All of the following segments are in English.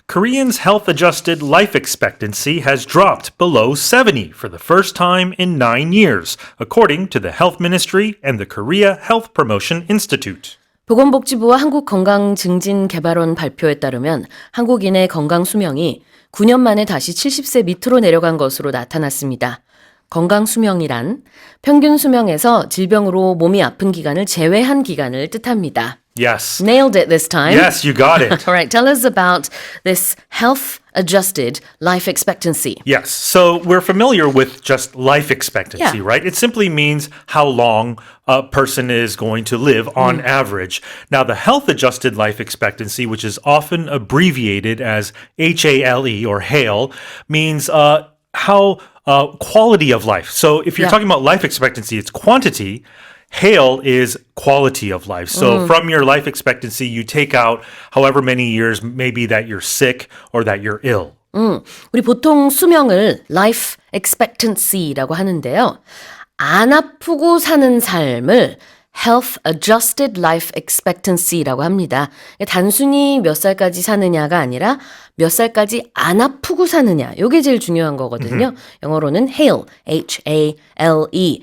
Koreans' health-adjusted life expectancy has dropped below 70 for the first time in 9 years, according to the Health Ministry and the Korea Health Promotion Institute. 보건복지부와 한국건강증진개발원 발표에 따르면 한국인의 건강 수명이 9년 만에 다시 70세 밑으로 내려간 것으로 나타났습니다. 건강 수명이란 평균 수명에서 질병으로 몸이 아픈 기간을 제외한 기간을 뜻합니다. Yes. Nailed it this time. Yes, you got it. All right, tell us about this health-adjusted life expectancy. Yes. So we're familiar with just life expectancy, Yeah. right? It simply means how long a person is going to live on average. Now, the health adjusted life expectancy, which is often abbreviated as HALE or HALE, means how quality of life. So if you're talking about life expectancy, it's quantity. HALE is quality of life. So from your life expectancy, you take out however many years maybe that you're sick or that you're ill. 우리 보통 수명을 life expectancy라고 하는데요. 안 아프고 사는 삶을 health adjusted life expectancy라고 합니다. 단순히 몇 살까지 사느냐가 아니라 몇 살까지 안 아프고 사느냐. 이게 제일 중요한 거거든요. 영어로는 HALE, H-A-L-E.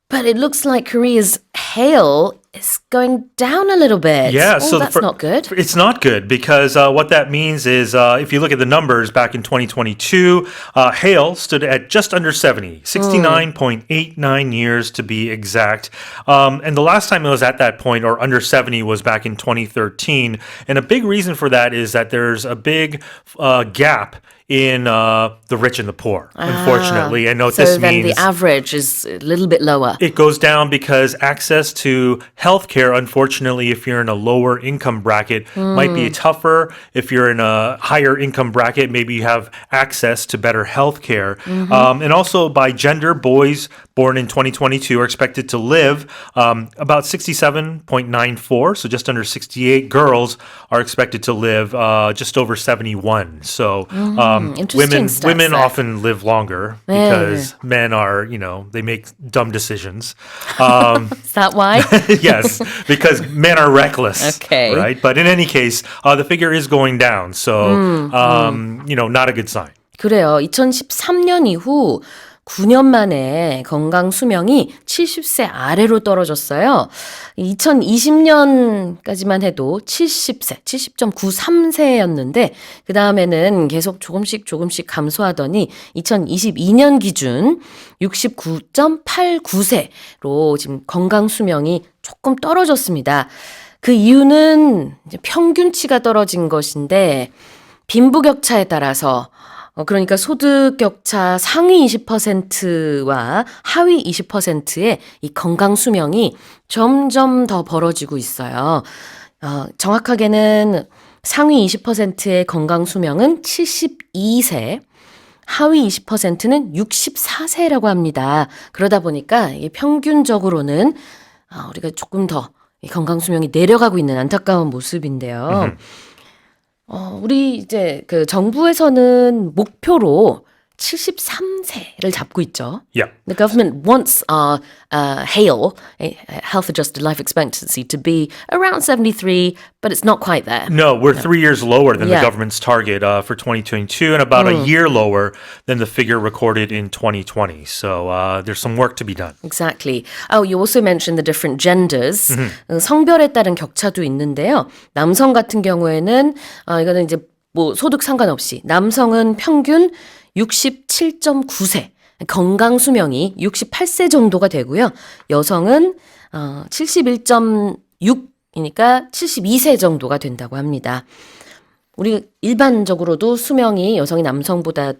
But it looks like Korea's HALE is going down a little bit. Yeah, oh, so that's not good. It's not good because what that means is if you look at the numbers back in 2022, HALE stood at just under 70, 69.89 years to be exact. And the last time it was at that point or under 70 was back in 2013. And a big reason for that is that there's a big gap in the rich and the poor, unfortunately. And what So this then means... the average is a little bit lower. It goes down because access to healthcare, unfortunately, if you're in a lower income bracket, might be tougher. If you're in a higher income bracket, maybe you have access to better healthcare. And also by gender, boys born in 2022 are expected to live about 67.94, so just under 68. Girls are expected to live just over 71. So Interesting stats women there. often live longer because men are, they make dumb decisions. Is that why? Yes, because men are reckless. Okay. Right? But in any case, the figure is going down. So, not a good sign. 그래요. 2013년 이후 9년 만에 건강 수명이 70세 아래로 떨어졌어요. 2020년까지만 해도 70세, 70.93세였는데 그 다음에는 계속 조금씩 감소하더니 2022년 기준 69.89세로 지금 건강 수명이 조금 떨어졌습니다. 그 이유는 이제 평균치가 떨어진 것인데 빈부격차에 따라서 그러니까 소득 격차 상위 20%와 하위 20%의 이 건강 수명이 점점 더 벌어지고 있어요. 정확하게는 상위 20%의 건강 수명은 72세, 하위 20%는 64세라고 합니다. 그러다 보니까 이게 평균적으로는 우리가 조금 더 이 건강 수명이 내려가고 있는 안타까운 모습인데요. 우리 이제 그 정부에서는 목표로 73세를 잡고 있죠. Yeah. The government wants our HALE, health adjusted life expectancy, to be around 73, but it's not quite there. No, we're 3 years lower than Yeah. the government's target for 2022 and about a year lower than the figure recorded in 2020. So there's some work to be done. Exactly. Oh, you also mentioned the different genders. 성별에 따른 격차도 있는데요. 남성 같은 경우에는 이거는 이제 뭐 소득 상관없이 남성은 평균 67.9세, 건강 수명이 68세 정도가 되고요. 여성은 71.6이니까 72세 정도가 된다고 합니다. 우리 일반적으로도 수명이 여성이 남성보다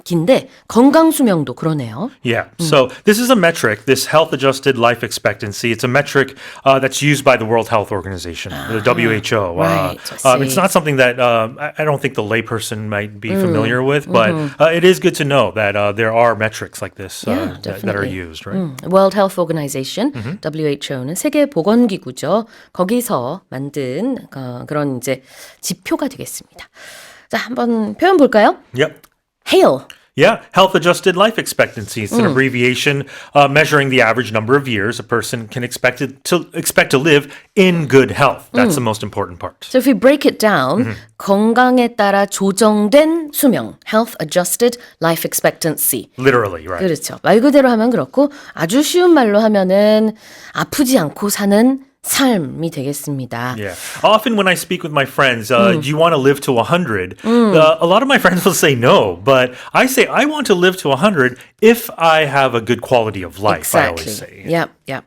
긴데 건강 수명도 그러네요. Yeah. So this is a metric, this health adjusted life expectancy. It's a metric that's used by the World Health Organization, the WHO. Right, I see. It's not something that I don't think the layperson might be familiar with, but it is good to know that there are metrics like this Yeah, that are definitely. used, right? World Health Organization, WHO는 세계 보건기구죠. 거기서 만든 그런 이제 지표가 되겠습니다. 자, 한번 표현 볼까요? Yep. HALE. Yeah, health adjusted life expectancy. It's an abbreviation measuring the average number of years a person can expect to live in good health. That's the most important part. So if we break it down, 건강에 따라 조정된 수명, health adjusted life expectancy. Literally, right? 그렇죠. 말 그대로 하면 그렇고 아주 쉬운 말로 하면은 아프지 않고 사는 삶이 되겠습니다. Yeah. Often when I speak with my friends, do you want to live to 100? A lot of my friends will say no, but I say I want to live to 100 if I have a good quality of life, I always say. Yep, yep.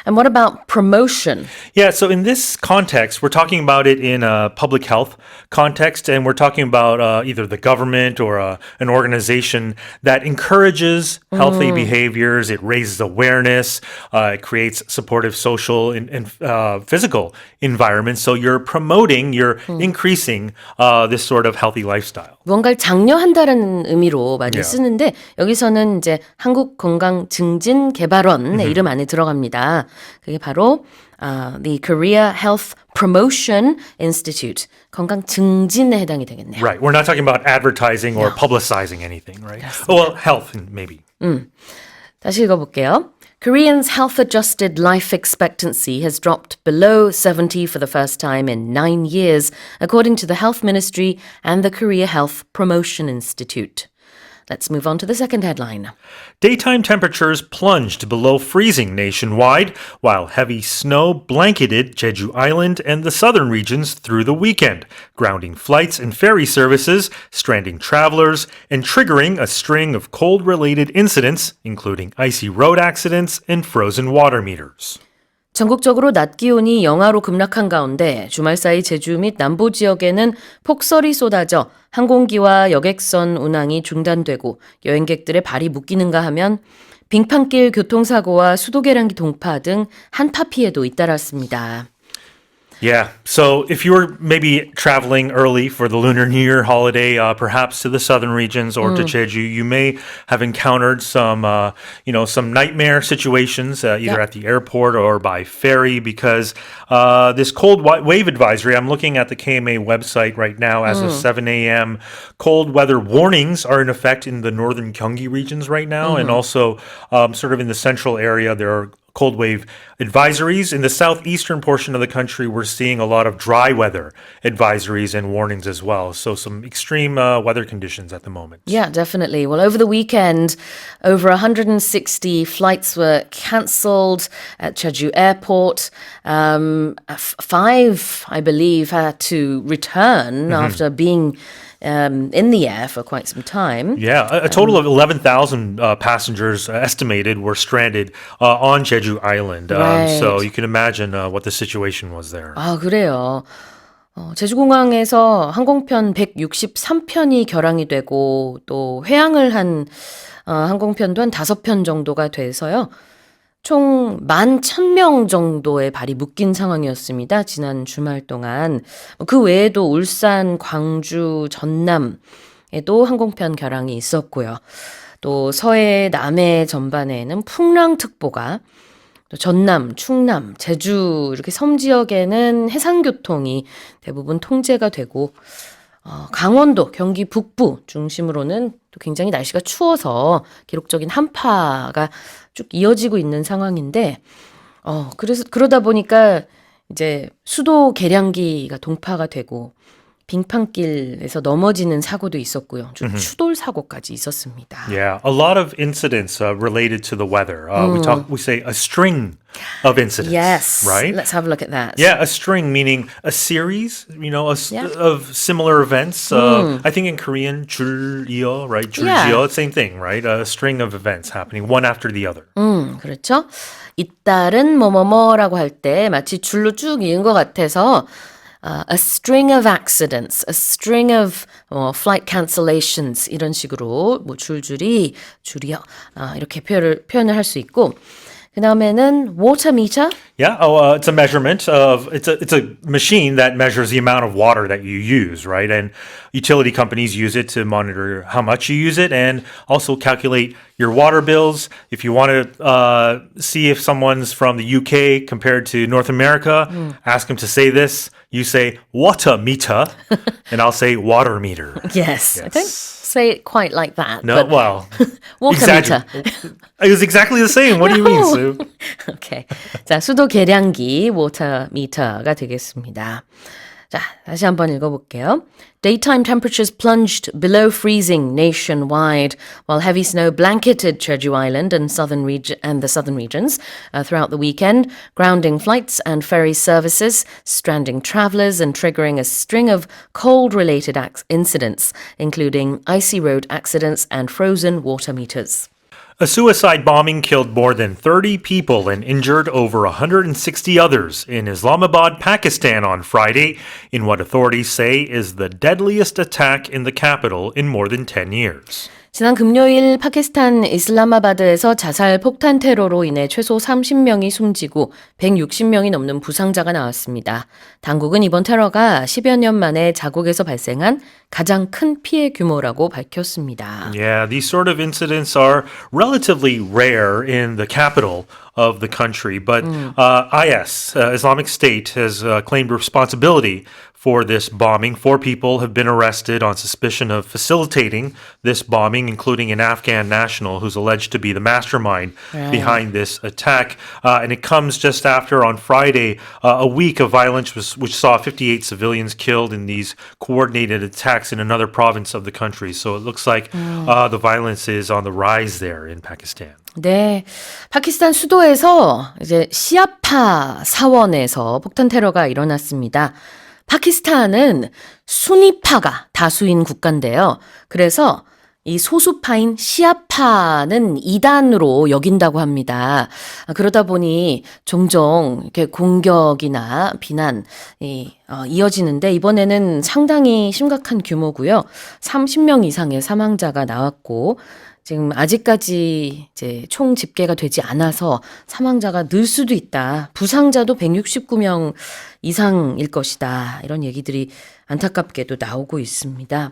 And what about promotion? Yeah, so in this context, we're talking about it in a public health context, and we're talking about either the government or an organization that encourages healthy behaviors, it raises awareness, it creates supportive social and physical environments. So you're promoting, you're increasing this sort of healthy lifestyle. 무언가를 장려한다는 의미로 많이 Yeah. 쓰는데 여기서는 이제 한국건강증진개발원의 이름 안에 들어갑니다. 그게 바로 the Korea Health Promotion Institute 건강 증진에 해당이 되겠네요. Right. We're not talking about advertising or publicizing anything, right? Well, health, maybe. 다시 읽어볼게요. Koreans' health-adjusted life expectancy has dropped below 70 for the first time in 9 years, according to the Health Ministry and the Korea Health Promotion Institute. Let's move on to the second headline. Daytime temperatures plunged below freezing nationwide, while heavy snow blanketed Jeju Island and the southern regions through the weekend, grounding flights and ferry services, stranding travelers, and triggering a string of cold-related incidents, including icy road accidents and frozen water meters. 전국적으로 낮 기온이 영하로 급락한 가운데 주말 사이 제주 및 남부 지역에는 폭설이 쏟아져 항공기와 여객선 운항이 중단되고 여행객들의 발이 묶이는가 하면 빙판길 교통사고와 수도계량기 동파 등 한파 피해도 잇따랐습니다. Yeah, so if you were maybe traveling early for the Lunar New Year holiday, perhaps to the southern regions or to Jeju, you may have encountered some, some nightmare situations, either at the airport or by ferry, because this cold wave advisory, I'm looking at the KMA website right now as of 7 a.m. Cold weather warnings are in effect in the northern Gyeonggi regions right now, and also sort of in the central area, there are cold wave advisories. In the southeastern portion of the country, we're seeing a lot of dry weather advisories and warnings as well. So some extreme weather conditions at the moment. Yeah, definitely. Well, over the weekend, over 160 flights were cancelled at Jeju Airport. 5, I believe, had to return after being in the air for quite some time. Yeah, a total of 11,000 passengers estimated were stranded on Jeju Island. Right. So you can imagine what the situation was there. 아, 그래요. 제주공항에서 항공편 163편이 결항이 되고 또 회항을 한 항공편도 한 5편 정도가 돼서요. 총 11,000명 정도의 발이 묶인 상황이었습니다. 지난 주말 동안. 그 외에도 울산, 광주, 전남에도 항공편 결항이 있었고요. 또 서해, 남해 전반에는 풍랑특보가 또 전남, 충남, 제주 이렇게 섬 지역에는 해상교통이 대부분 통제가 되고 강원도, 경기 북부 중심으로는 또 굉장히 날씨가 추워서 기록적인 한파가 쭉 이어지고 있는 상황인데, 그래서 그러다 보니까 이제 수도 계량기가 동파가 되고 빙판길에서 넘어지는 사고도 있었고요. 좀 추돌 사고까지 있었습니다. Yeah, a lot of incidents related to the weather. We say a string of incidents. Yes. Right? Let's have a look at that. Yeah, a string meaning a series, of similar events. I think in Korean, 줄이어, right? 줄지어, same thing, right? A string of events happening one after the other. 그렇죠. 잇따른 뭐뭐뭐라고 할 때 마치 줄로 쭉 이은 것 같아서 a string of accidents, a string of flight cancellations 이런 식으로 뭐 줄줄이 줄이요 이렇게 표현을 할 수 있고 그 다음에는 water meter. Yeah, it's a measurement of it's a machine that measures the amount of water that you use, right? And utility companies use it to monitor how much you use it and also calculate your water bills. If you want to see if someone's from the UK compared to North America, ask them to say this. You say water meter, and I'll say water meter. Yes. I think say it quite like that. No, but well, 워터미터. It was exactly the same. What do you mean, Sue? 오케이. 자, 수도 계량기 워터미터가 되겠습니다. 자, 다시 한번 읽어볼게요. Daytime temperatures plunged below freezing nationwide, while heavy snow blanketed Jeju Island and the southern regions throughout the weekend, grounding flights and ferry services, stranding travelers, and triggering a string of cold-related incidents, including icy road accidents and frozen water meters. A suicide bombing killed more than 30 people and injured over 160 others in Islamabad, Pakistan on Friday, in what authorities say is the deadliest attack in the capital in more than 10 years. 지난 금요일 파키스탄 이슬라마바드에서 자살 폭탄 테러로 인해 최소 30명이 숨지고 160명이 넘는 부상자가 나왔습니다. 당국은 이번 테러가 10여 년 만에 자국에서 발생한 가장 큰 피해 규모라고 밝혔습니다. Yeah, these sort of incidents are relatively rare in the capital of the country, but IS, Islamic State, has claimed responsibility for this bombing. 4 people have been arrested on suspicion of facilitating this bombing, including an Afghan national who's alleged to be the mastermind behind this attack. And it comes just after, on Friday, a week of violence which saw 58 civilians killed in these coordinated attacks in another province of the country. So it looks like the violence is on the rise there in Pakistan. 네, 파키스탄 수도에서 이제 시아파 사원에서 폭탄 테러가 일어났습니다. 파키스탄은 수니파가 다수인 국가인데요. 그래서 이 소수파인 시아파는 이단으로 여긴다고 합니다. 그러다 보니 종종 이렇게 공격이나 비난이 이어지는데 이번에는 상당히 심각한 규모고요. 30명 이상의 사망자가 나왔고 지금 아직까지 이제 총 집계가 되지 않아서 사망자가 늘 수도 있다. 부상자도 169명 이상일 것이다. 이런 얘기들이 안타깝게도 나오고 있습니다.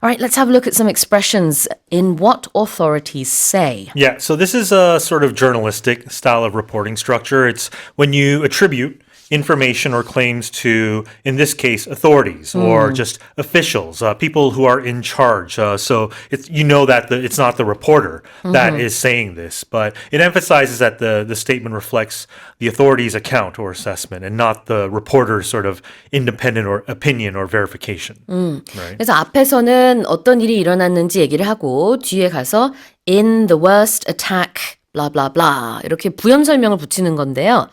Alright, let's have a look at some expressions in what authorities say. Yeah, so this is a sort of journalistic style of reporting structure. It's when you attribute information or claims to, in this case, authorities or just officials, people who are in charge. So you know that it's not the reporter that is saying this, but it emphasizes that the statement reflects the authority's account or assessment and not the reporter's sort of independent or opinion or verification. Right? 그래서 앞에서는 어떤 일이 일어났는지 얘기를 하고 뒤에 가서 in the worst attack, blah blah blah 이렇게 부연 설명을 붙이는 건데요.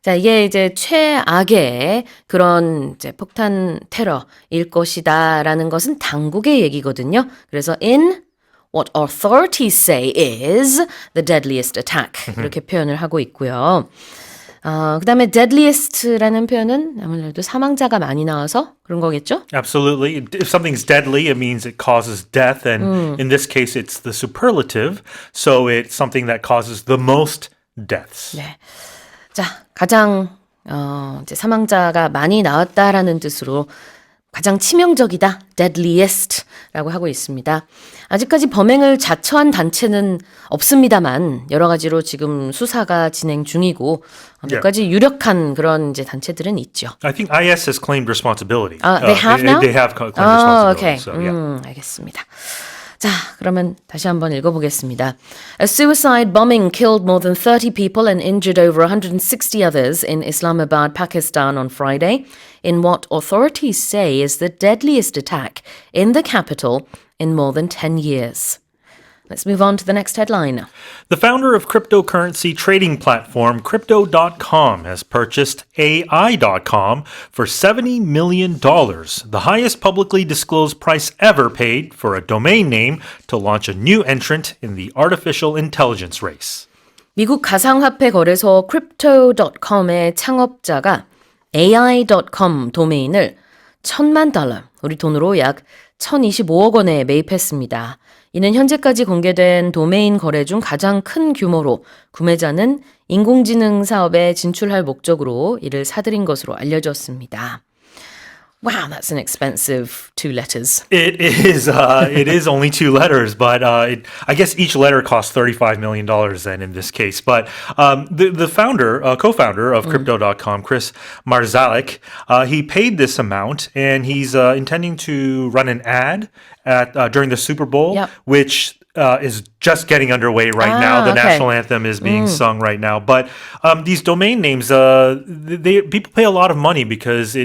자, 이게 이제 최악의 그런 이제 폭탄 테러일 것이다라는 것은 당국의 얘기거든요. 그래서 in what authorities say is the deadliest attack 이렇게 표현을 하고 있고요. 그다음에 deadliest라는 표현은 아무래도 사망자가 많이 나와서 그런 거겠죠? Absolutely. If something's deadly, it means it causes death, and in this case, it's the superlative. So it's something that causes the most deaths. 네. 자, 가장 이제 사망자가 많이 나왔다라는 뜻으로 가장 치명적이다, deadliest라고 하고 있습니다. 아직까지 범행을 자처한 단체는 없습니다만 여러 가지로 지금 수사가 진행 중이고 몇 가지 유력한 그런 이제 단체들은 있죠. I think IS has claimed responsibility. They have now? They have claimed responsibility. 오케이. So, yeah. 알겠습니다. 자, 그러면 다시 한번 읽어보겠습니다. A suicide bombing killed more than 30 people and injured over 160 others in Islamabad, Pakistan on Friday, in what authorities say is the deadliest attack in the capital in more than 10 years. Let's move on to the next headline. The founder of cryptocurrency trading platform Crypto.com has purchased AI.com for $70 million, the highest publicly disclosed price ever paid for a domain name to launch a new entrant in the artificial intelligence race. 미국 가상화폐 거래소 Crypto.com의 창업자가 AI.com 도메인을 $1,000,000, 우리 돈으로 약 1,025억 원에 매입했습니다. 이는 현재까지 공개된 도메인 거래 중 가장 큰 규모로 구매자는 인공지능 사업에 진출할 목적으로 이를 사들인 것으로 알려졌습니다. Wow, that's an expensive 2 letters. It is. It is only 2 letters, but I guess each letter costs $35 million then in this case. But the founder, co-founder of Crypto.com, Chris Marzalek, he paid this amount, and he's intending to run an ad at during the Super Bowl, Yep. which is just getting underway right now. The okay. national anthem is being sung right now. But these domain names, people pay a lot of money because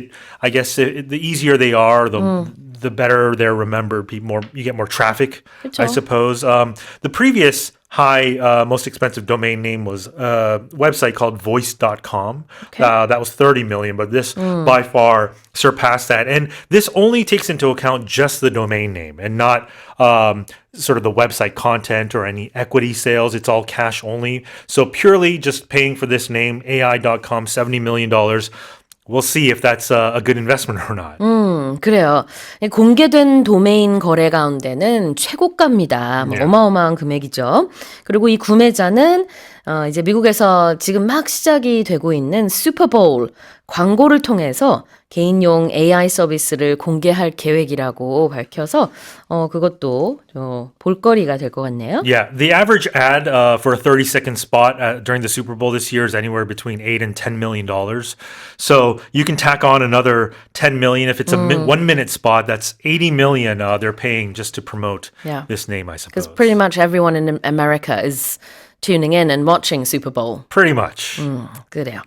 I guess the easier they are, the better they're remembered. You get more traffic, I suppose. The previous most expensive domain name was a website called voice.com. Okay. That was 30 million, but this by far surpassed that. And this only takes into account just the domain name and not sort of the website content or any equity sales. It's all cash only. So purely just paying for this name, AI.com, $70 million. We'll see if that's a good investment or not. 그래요. 공개된 도메인 거래 가운데는 최고가입니다. 뭐 네. 어마어마한 금액이죠. 그리고 이 구매자는 이제 미국에서 지금 막 시작이 되고 있는 슈퍼볼 광고를 통해서 개인용 AI 서비스를 공개할 계획이라고 밝혀서 그것도 볼거리가 될 것 같네요. Yeah, the average ad for a 30-second spot during the Super Bowl this year is anywhere between $8 and $10 million. So you can tack on another $10 million. If it's a 1-minute spot, that's $80 million they're paying just to promote Yeah. this name, I suppose. Because pretty much everyone in America is tuning in and watching Super Bowl. Pretty much. 그래요.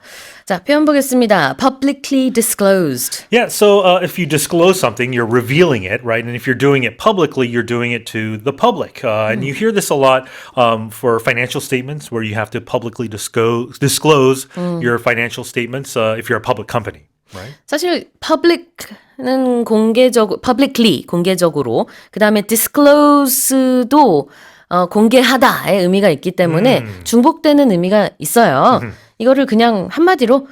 자, 표현 보겠습니다. Publicly disclosed. Yeah, so if you disclose something, you're revealing it, right? And if you're doing it publicly, you're doing it to the public. And you hear this a lot for financial statements where you have to publicly disclose your financial statements if you're a public company, right? 사실 public는 publicly 공개적으로 그다음에 disclose도 공개하다의 의미가 있기 때문에 중복되는 의미가 있어요. 이거를 그냥 한마디로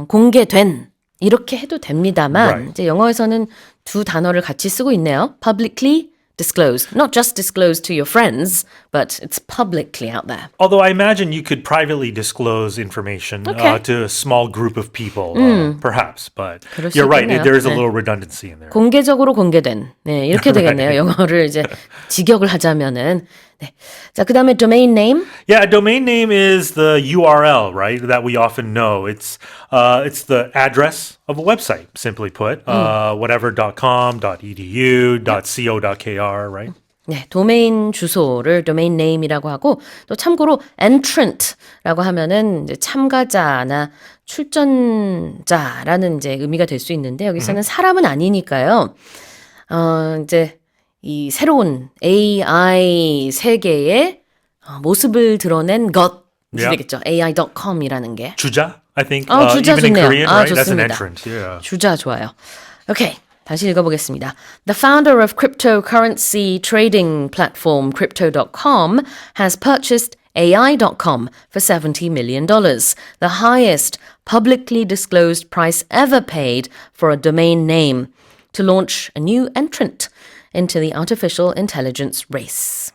공개된 이렇게 해도 됩니다만 Right. 이제 영어에서는 2 단어를 같이 쓰고 있네요. Publicly disclosed. Not just disclosed to your friends, but it's publicly out there. Although I imagine you could privately disclose information Okay. to a small group of people, perhaps. But 그럴 수 you're right, 있겠네요. there is a 네. little redundancy in there. 공개적으로 공개된. 네, 이렇게 되겠네요. 영어를 이제 직역을 하자면은. 네. 자, 그다음에 domain name. Yeah, a domain name is the URL, right? That we often know. It's the address of a website, simply put. Whatever.com, .edu, .co.kr, right? 네, 도메인 주소를 domain name이라고 하고 또 참고로 entrant라고 하면은 이제 참가자나 출전자라는 이제 의미가 될 수 있는데 여기서는 사람은 아니니까요. 이제 이 새로운 AI 세계의 모습을 드러낸 것이 Yeah. 되겠죠. AI.com이라는 게. 주자, I think. 주자 even in 좋네요. Korean, right? That's an 좋습니다. entrant. Yeah. 주자 좋아요. 오케이. 다시 읽어보겠습니다. The founder of cryptocurrency trading platform Crypto.com has purchased AI.com for $70 million, the highest publicly disclosed price ever paid for a domain name, to launch a new entrant into the artificial intelligence race.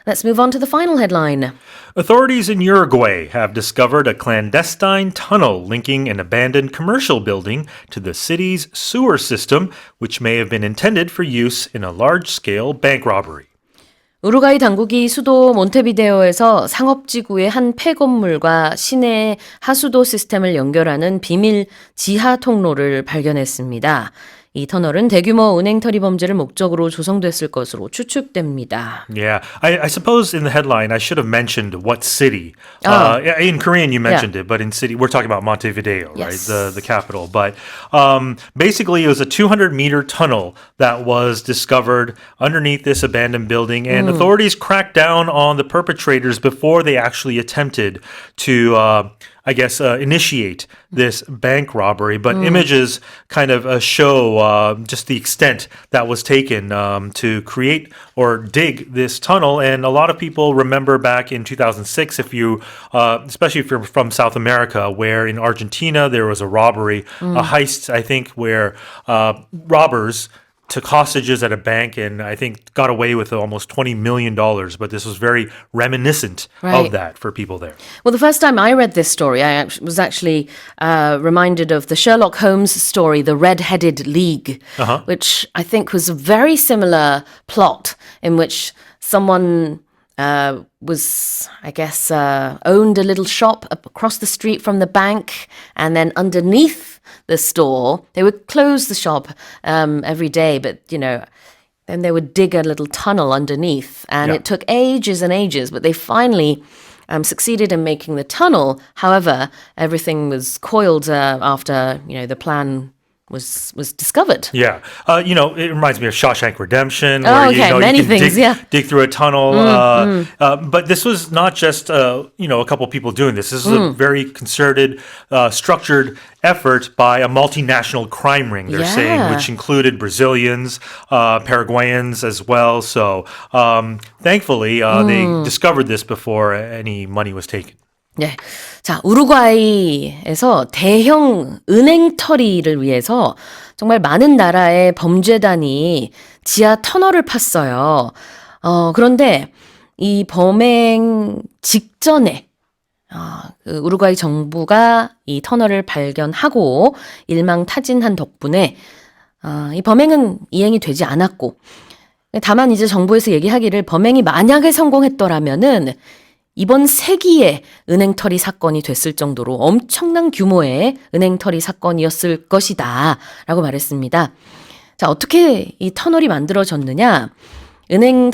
Let's move on to the final headline. Authorities in Uruguay have discovered a clandestine tunnel linking an abandoned commercial building to the city's sewer system, which may have been intended for use in a large-scale bank robbery. 우루과이 당국이 수도 몬테비데오에서 상업지구의 한 폐건물과 시내 하수도 시스템을 연결하는 비밀 지하 통로를 발견했습니다. 이 터널은 대규모 은행 탈이 범죄를 목적으로 조성됐을 것으로 추측됩니다. Yeah, I suppose in the headline I should have mentioned what city. In Korean you mentioned it, but in city we're talking about Montevideo, Yes. right? The capital. But basically it was a 200-meter tunnel that was discovered underneath this abandoned building, and authorities cracked down on the perpetrators before they actually attempted to initiate this bank robbery. But images kind of show just the extent that was taken to create or dig this tunnel. And a lot of people remember back in 2006, especially if you're from South America, where in Argentina there was a robbery, a heist, I think, where robbers took hostages at a bank and I think got away with almost $20 million. But this was very reminiscent Right. of that for people there. Well, the first time I read this story, I was actually reminded of the Sherlock Holmes story, The Red-Headed League, which I think was a very similar plot in which someone was, I guess, owned a little shop across the street from the bank, and then underneath the store, they would close the shop every day, but, then they would dig a little tunnel underneath, and Yeah. it took ages and ages, but they finally succeeded in making the tunnel. However, everything was coiled after, the plan was discovered. Yeah. It reminds me of Shawshank Redemption. Oh, okay. Many you can things, dig through a tunnel. But this was not just, a couple people doing this. This is a very concerted, structured effort by a multinational crime ring, they're saying, Yeah. which included Brazilians, Paraguayans as well. So thankfully, they discovered this before any money was taken. 네. 자, 우루과이에서 대형 은행 터리를 위해서 정말 많은 나라의 범죄단이 지하 터널을 팠어요. 그런데 이 범행 직전에 그 우루과이 정부가 이 터널을 발견하고 일망타진한 덕분에 이 범행은 이행이 되지 않았고, 다만 이제 정부에서 얘기하기를 범행이 만약에 성공했더라면은 이번 세기의 은행털이 사건이 됐을 정도로 엄청난 규모의 은행털이 사건이었을 것이다 라고 말했습니다. 자, 어떻게 이 터널이 만들어졌느냐? 은행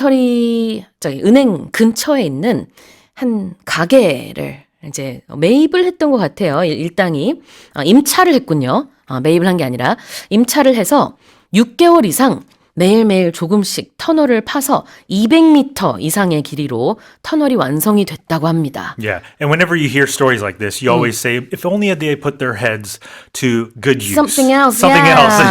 근처에 있는 한 가게를 이제 매입을 했던 것 같아요. 일당이. 임차를 했군요. 매입을 한 게 아니라 임차를 해서 6개월 이상 매일매일 조금씩 터널을 파서 200m 이상의 길이로 터널이 완성이 됐다고 합니다. Yeah. And whenever you hear stories like this, you always say, if only they put their heads to good use. Something else, Something yeah. else.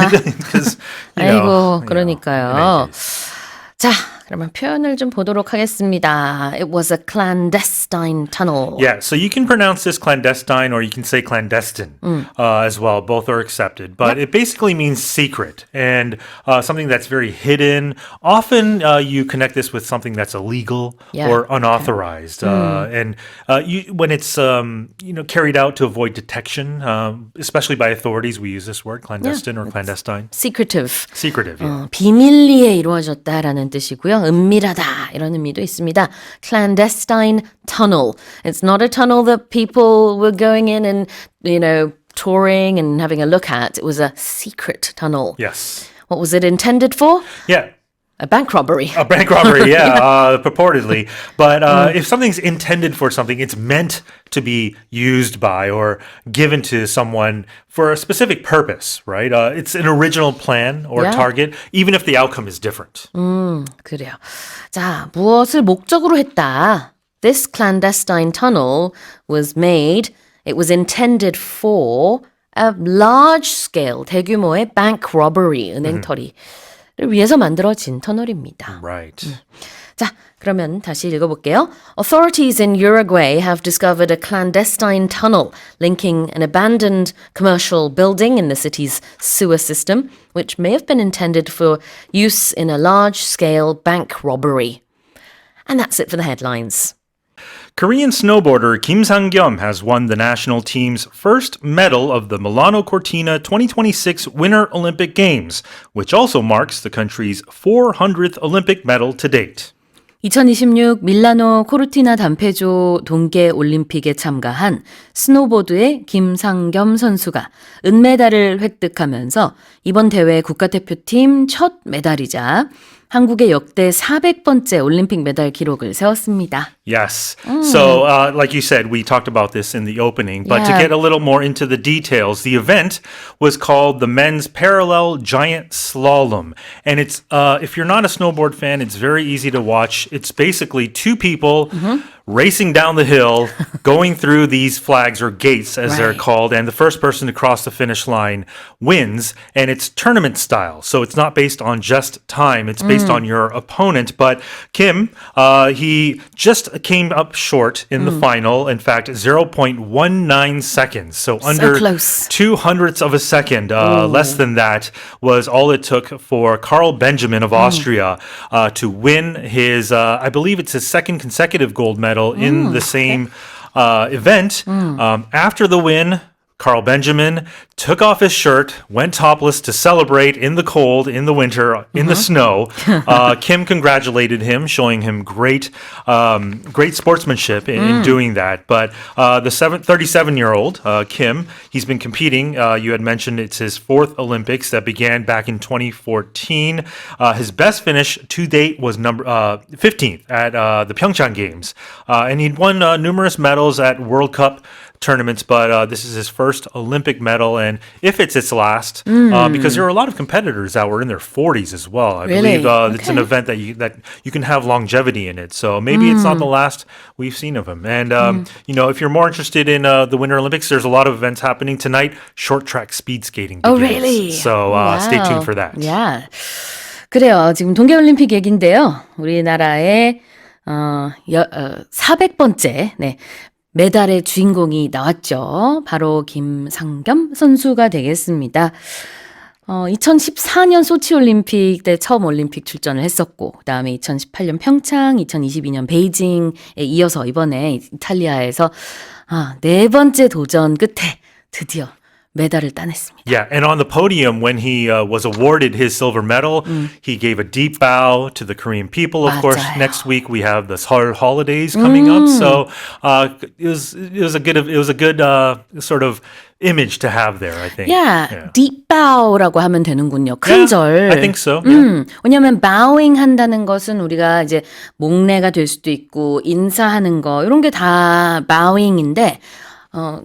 'Cause, 아이고, in 그러니까요. any case. 자, 그러면 표현을 좀 보도록 하겠습니다. It was a clandestine tunnel. Yeah, so you can pronounce this clandestine or you can say clandestine as well. Both are accepted. But it basically means secret and something that's very hidden. Often you connect this with something that's illegal Yeah, or unauthorized. And when it's carried out to avoid detection, especially by authorities, we use this word, clandestine or clandestine. Secretive. Secretive, yeah. 비밀리에 이루어졌다라는 뜻이고요. 은밀하다 이런 의미도 있습니다. Clandestine tunnel. It's not a tunnel that people were going in and, touring and having a look at. It was a secret tunnel. Yes. What was it intended for? Yeah. A bank robbery. A bank robbery, yeah, purportedly. But if something's intended for something, it's meant to be used by or given to someone for a specific purpose, right? It's an original plan or Yeah. target, even if the outcome is different. 그래요. 자, 무엇을 목적으로 했다? This clandestine tunnel was made, it was intended for a large scale, 대규모의 bank robbery, 은행털이를 위해서 만들어진 터널입니다. Right. 자, 그러면 다시 읽어볼게요. Authorities in Uruguay have discovered a clandestine tunnel linking an abandoned commercial building in the city's sewer system, which may have been intended for use in a large-scale bank robbery. And that's it for the headlines. Korean snowboarder Kim Sang-gyum has won the national team's first medal of the Milano Cortina 2026 Winter Olympic Games, which also marks the country's 400th Olympic medal to date. 2026 밀라노 코르티나 단페조 동계 올림픽에 참가한 스노보드의 김상겸 선수가 은메달을 획득하면서 이번 대회 국가대표팀 첫 메달이자 한국의 역대 400번째 올림픽 메달 기록을 세웠습니다. Yes. So, like you said, we talked about this in the opening, but to Yeah. get a little more into the details, the event was called the Men's Parallel Giant Slalom. And it's, if you're not a snowboard fan, it's very easy to watch. It's basically two people racing down the hill, going through these flags or gates as they're Right. called, and the first person to cross the finish line wins. And it's tournament style, so it's not based on just time; it's based on your opponent. But Kim, he just came up short in the final. In fact, 0.19 seconds, so under close. 200ths of a second, less than that was all it took for Carl Benjamin of Austria to win his, I believe it's his second consecutive gold medal in the same event. After the win, Carl Benjamin took off his shirt, went topless to celebrate in the cold, in the winter, in the snow. Kim congratulated him, showing him great sportsmanship in doing that. But the 37-year-old Kim, he's been competing. You had mentioned it's his fourth Olympics that began back in 2014. His best finish to date was number 15th at the Pyeongchang Games, and he'd won numerous medals at World Cup tournaments, but this is his first Olympic medal, and if it's its last, because there are a lot of competitors that were in their 40s as well. I Really? believe it's an event that you can have longevity in it. So maybe it's not the last we've seen of him. And if you're more interested in the Winter Olympics, there's a lot of events happening tonight. Short track speed skating Oh, begins. really? So stay tuned for that. Yeah. 그래요. 지금 동계올림픽 얘기인데요. 우리나라의 400번째 메달의 주인공이 나왔죠. 바로 김상겸 선수가 되겠습니다. 2014년 소치올림픽 때 처음 올림픽 출전을 했었고, 그 다음에 2018년 평창, 2022년 베이징에 이어서 이번에 이탈리아에서 네 번째 도전 끝에 드디어 메달을 따냈습니다. Yeah, and on the podium when he was awarded his silver medal, he gave a deep bow to the Korean people. Of course, 맞아요. next week we have the Seoul holidays coming up, so it was a good sort of image to have there. I think. Yeah, deep bow라고 하면 되는군요. 큰 절. I think so. Yeah. 왜냐하면 bowing 한다는 것은 우리가 이제 목례가 될 수도 있고 인사하는 거 이런 게 다 bowing인데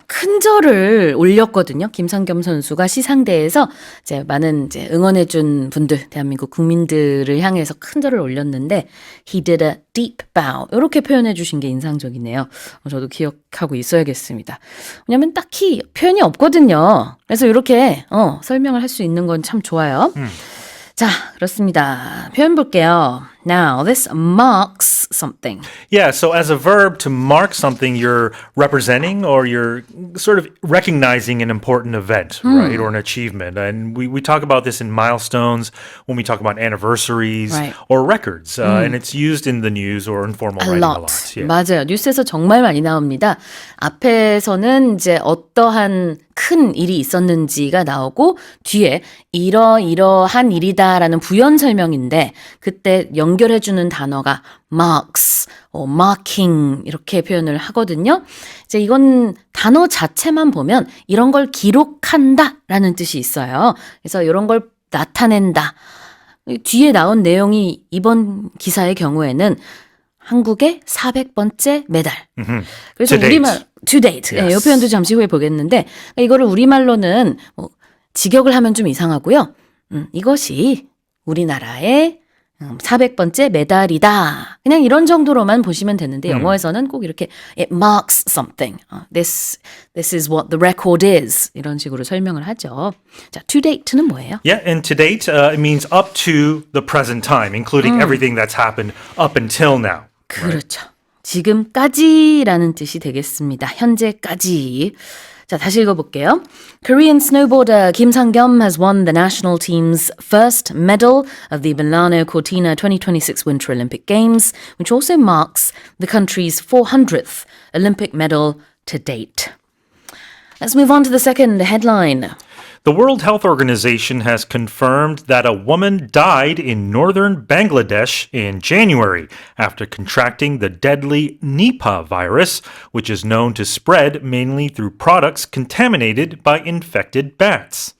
큰 절을 올렸거든요. 김상겸 선수가 시상대에서 이제 많은 이제 응원해준 분들, 대한민국 국민들을 향해서 큰 절을 올렸는데 he did a deep bow 이렇게 표현해 주신 게 인상적이네요. 저도 기억하고 있어야겠습니다. 왜냐하면 딱히 표현이 없거든요. 그래서 이렇게 설명을 할 수 있는 건 참 좋아요. 자, 그렇습니다. 표현 볼게요. Now, this marks something. Yeah, so as a verb, to mark something, you're representing or you're sort of recognizing an important event, right, or an achievement. And we talk about this in milestones, when we talk about anniversaries Right. or records. And it's used in the news or informal writing a lot. Yeah. 맞아요. 뉴스에서 정말 많이 나옵니다. 앞에서는 이제 어떠한 큰 일이 있었는지가 나오고 뒤에 이러이러한 일이다라는 부연 설명인데 그때 연결해주는 단어가 marks, marking 이렇게 표현을 하거든요. 이제 이건 단어 자체만 보면 이런 걸 기록한다라는 뜻이 있어요. 그래서 이런 걸 나타낸다. 뒤에 나온 내용이 이번 기사의 경우에는 한국의 400번째 메달. 그래서 To date. 우리말 to date. Yes. 이 표현도 잠시 후에 보겠는데 이거를 우리말로는 직역을 하면 좀 이상하고요. 이것이 우리나라의 400번째 메달이다. 그냥 이런 정도로만 보시면 되는데 영어에서는 꼭 이렇게 it marks something. This is what the record is. 이런 식으로 설명을 하죠. 자, to date는 뭐예요? Yeah, and to date, it means up to the present time, including everything that's happened up until now. 그렇죠. 지금까지라는 뜻이 되겠습니다. 현재까지. 자, 다시 읽어볼게요. Korean snowboarder Kim Sang-kyum has won the national team's first medal of the Milano Cortina 2026 Winter Olympic Games, which also marks the country's 400th Olympic medal to date. Let's move on to the second headline. The World Health Organization has confirmed that a woman died in northern Bangladesh in January after contracting the deadly Nipah virus, which is known to spread mainly through products contaminated by infected bats.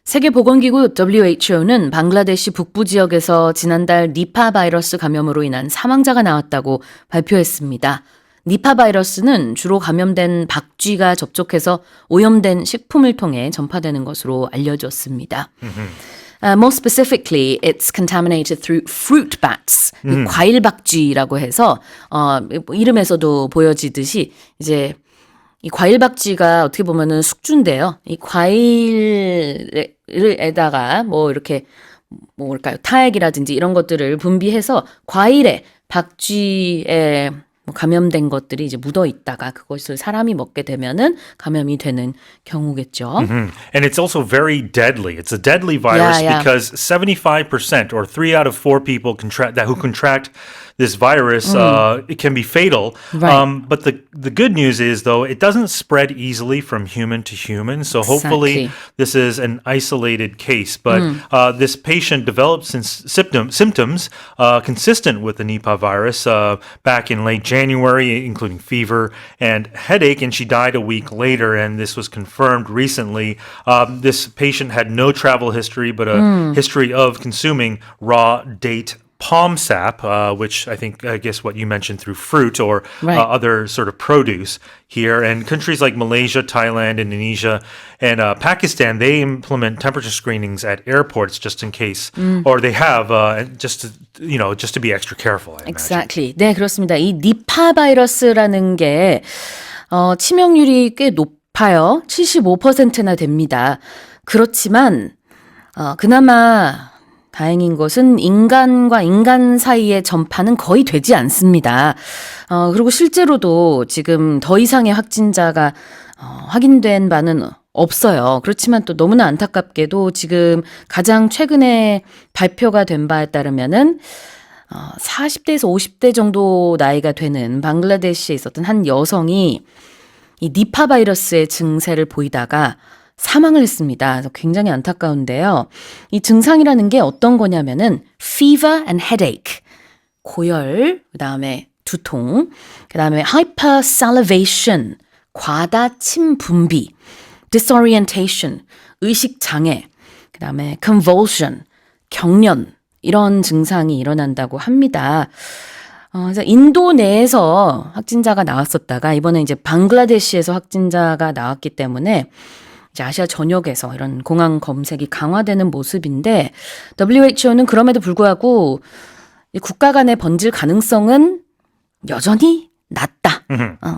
세계보건기구 WHO는 방글라데시 북부 지역에서 지난달 니파 바이러스 감염으로 인한 사망자가 나왔다고 발표했습니다. 니파 바이러스는 주로 감염된 박쥐가 접촉해서 오염된 식품을 통해 전파되는 것으로 알려졌습니다. More specifically, it's contaminated through fruit bats. 이 과일 박쥐라고 해서 이름에서도 보여지듯이 이제 이 과일 박쥐가 어떻게 보면은 숙주인데요. 이 과일에다가 뭐 이렇게 뭐랄까요? 타액이라든지 이런 것들을 분비해서 과일에 박쥐에 감염된 것들이 이제 묻어 있다가 그것을 사람이 먹게 되면은 감염이 되는 경우겠죠. And it's also very deadly. It's a deadly virus because 75% or 3 out of 4 people who contract this virus, it can be fatal. Right. But the good news is, though, it doesn't spread easily from human to human. So hopefully this is an isolated case. But this patient developed symptoms consistent with the Nipah virus back in late January, including fever and headache, and she died a week later, and this was confirmed recently. This patient had no travel history, but a history of consuming raw date palm sap, which I guess what you mentioned through fruit or other sort of produce here. And countries like Malaysia, Thailand, Indonesia, and Pakistan, they implement temperature screenings at airports just in case, or they have just to be extra careful. I imagine. Exactly. 네, 그렇습니다. 이 니파 바이러스라는 게 치명률이 꽤 높아요. 75%나 됩니다. 그렇지만 그나마 다행인 것은 인간과 인간 사이의 전파는 거의 되지 않습니다. 그리고 실제로도 지금 더 이상의 확진자가 확인된 바는 없어요. 그렇지만 또 너무나 안타깝게도 지금 가장 최근에 발표가 된 바에 따르면은 40대에서 50대 정도 나이가 되는 방글라데시에 있었던 한 여성이 이 니파 바이러스의 증세를 보이다가 사망을 했습니다. 그래서 굉장히 안타까운데요. 이 증상이라는 게 어떤 거냐면은 fever and headache, 고열, 그다음에 두통, 그다음에 hypersalivation, 과다 침 분비, disorientation, 의식 장애, 그다음에 convulsion, 경련 이런 증상이 일어난다고 합니다. 그래서 인도 내에서 확진자가 나왔었다가 이번에 이제 방글라데시에서 확진자가 나왔기 때문에 이제 아시아 전역에서 이런 공항 검색이 강화되는 모습인데 WHO는 그럼에도 불구하고 국가 간의 번질 가능성은 여전히 낮다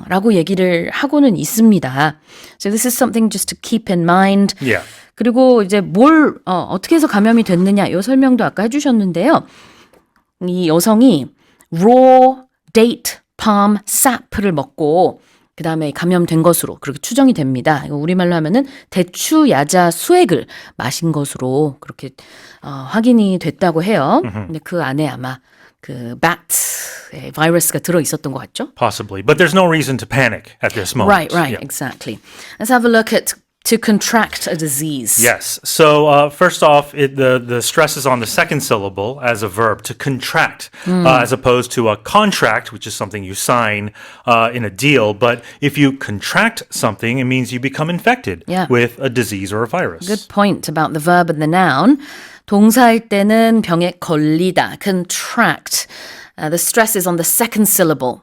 라고 얘기를 하고는 있습니다. So this is something just to keep in mind. Yeah. 그리고 이제 어떻게 해서 감염이 됐느냐 이 설명도 아까 해주셨는데요. 이 여성이 raw date palm sap를 먹고 그 다음에 감염된 것으로 그렇게 추정이 됩니다. 이거 우리말로 하면은 대추 야자 수액을 마신 것으로 그렇게 확인이 됐다고 해요. 근데 그 안에 아마 그 bat의 바이러스가 들어 있었던 것 같죠? Possibly, but there's no reason to panic at this moment. Right, exactly. Let's have a look at to contract a disease. Yes. So first off, the stress is on the second syllable as a verb, to contract, as opposed to a contract, which is something you sign in a deal. But if you contract something, it means you become infected with a disease or a virus. Good point about the verb and the noun. 동사일 때는 병에 걸리다, contract. The stress is on the second syllable.